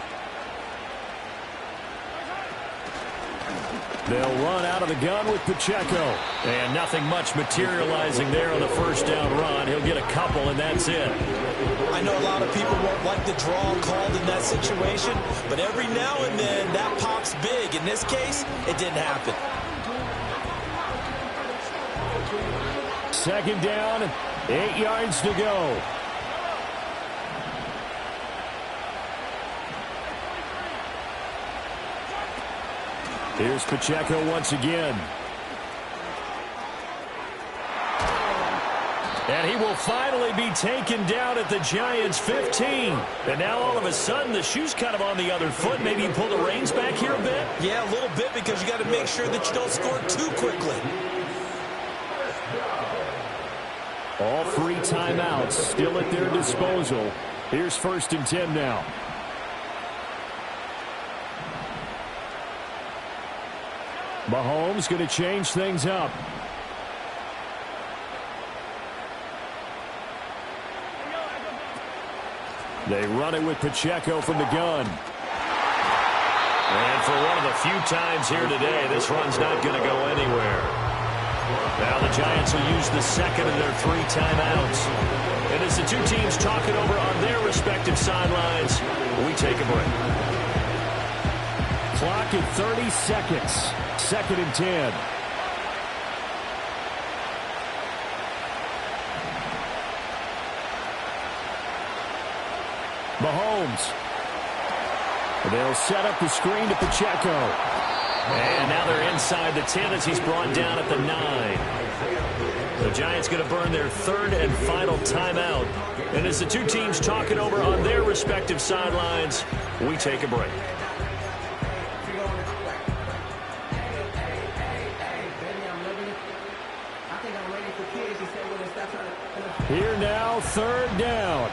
They'll run out of the gun with Pacheco. And nothing much materializing there on the first down run. He'll get a couple, and that's it. I know a lot of people won't like the draw called in that situation, but every now and then that pops big. In this case, it didn't happen. 2nd down, 8 yards to go. Here's Pacheco once again. And he will finally be taken down at the Giants' 15. And now all of a sudden the shoe's kind of on the other foot. Maybe you pull the reins back here a bit? Yeah, a little bit, because you got to make sure that you don't score too quickly. All 3 timeouts still at their disposal. Here's 1st and 10 now. Mahomes going to change things up. They run it with Pacheco from the gun. And for one of the few times here today, this run's not going to go anywhere. Now the Giants will use the second of their 3 timeouts. And as the two teams talk it over on their respective sidelines, we take a break. Clock at 30 seconds. 2nd and 10. Mahomes. They'll set up the screen to Pacheco. And now they're inside the 10 as he's brought down at the 9. The Giants going to burn their 3rd and final timeout. And as the two teams talk it over on their respective sidelines, we take a break. Here now, 3rd down.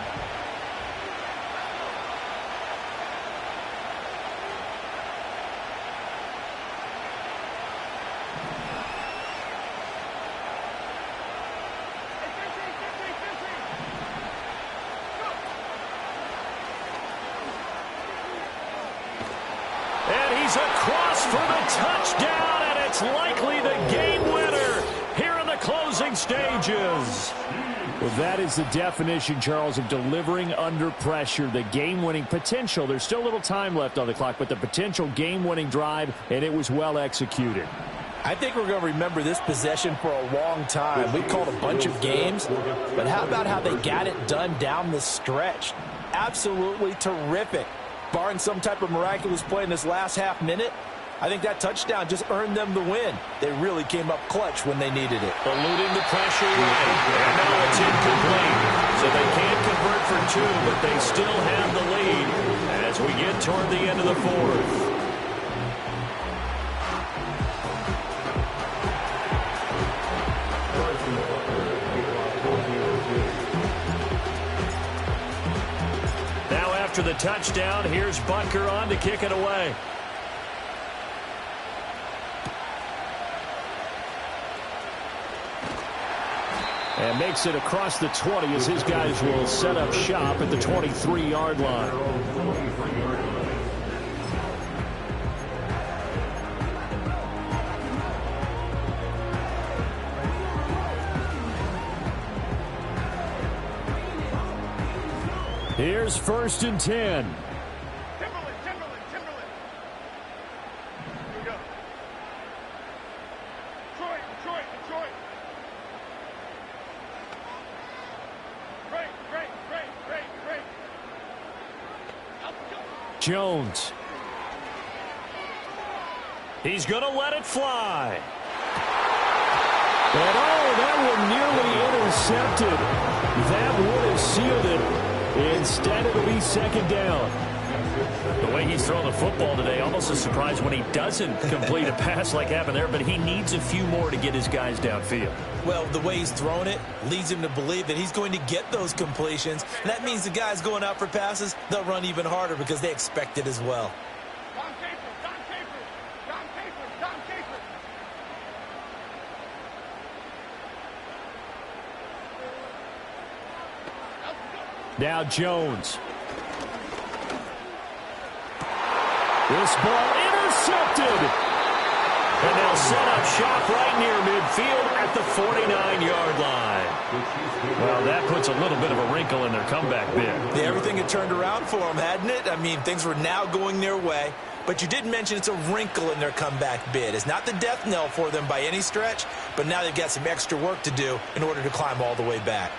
And he's across for the touchdown, and it's likely the game winner here in the closing stages. Well, that is the definition, Charles, of delivering under pressure. The game-winning potential. There's still a little time left on the clock, but the potential game-winning drive, and it was well executed. I think we're going to remember this possession for a long time. We've called a bunch of games, but how about how they got it done down the stretch? Absolutely terrific. Barring some type of miraculous play in this last half minute, I think that touchdown just earned them the win. They really came up clutch when they needed it. Eluding the pressure right, and now it's incomplete. So they can't convert for 2, but they still have the lead as we get toward the end of the 4th. Now after the touchdown, here's Butker on to kick it away. And makes it across the 20 as his guys will set up shop at the 23-yard line. Here's 1st and 10. Timberland. Here we go. Detroit. Great. Jones. He's going to let it fly. And that one nearly intercepted. That would have sealed it. Instead, it'll be 2nd down. The way he's throwing the football today, almost a surprise when he doesn't complete a pass like happened there, but he needs a few more to get his guys downfield. Well, the way he's thrown it leads him to believe that he's going to get those completions. And that means the guys going out for passes, they'll run even harder because they expect it as well. Don Capers. Now Jones. This ball intercepted. And they'll set up shop right near midfield at the 49-yard line. Well, that puts a little bit of a wrinkle in their comeback bid. Yeah, everything had turned around for them, hadn't it? I mean, things were now going their way. But you did mention it's a wrinkle in their comeback bid. It's not the death knell for them by any stretch, but now they've got some extra work to do in order to climb all the way back.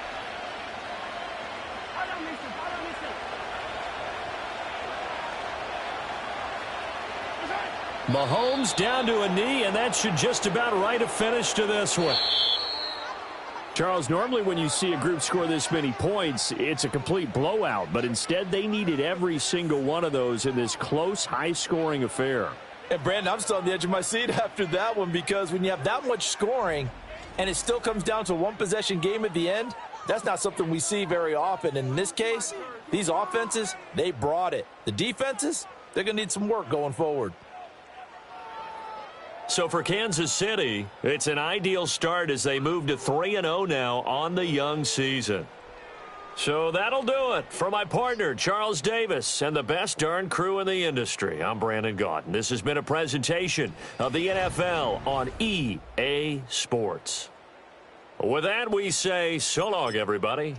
Mahomes down to a knee, and that should just about write a finish to this one. Charles, normally when you see a group score this many points, it's a complete blowout. But instead, they needed every single one of those in this close, high-scoring affair. And, Brandon, I'm still on the edge of my seat after that one because when you have that much scoring and it still comes down to a one-possession game at the end, that's not something we see very often. And in this case, these offenses, they brought it. The defenses, they're going to need some work going forward. So for Kansas City, it's an ideal start as they move to 3-0 now on the young season. So that'll do it for my partner, Charles Davis, and the best darn crew in the industry. I'm Brandon Gaudin. This has been a presentation of the NFL on EA Sports. With that, we say so long, everybody.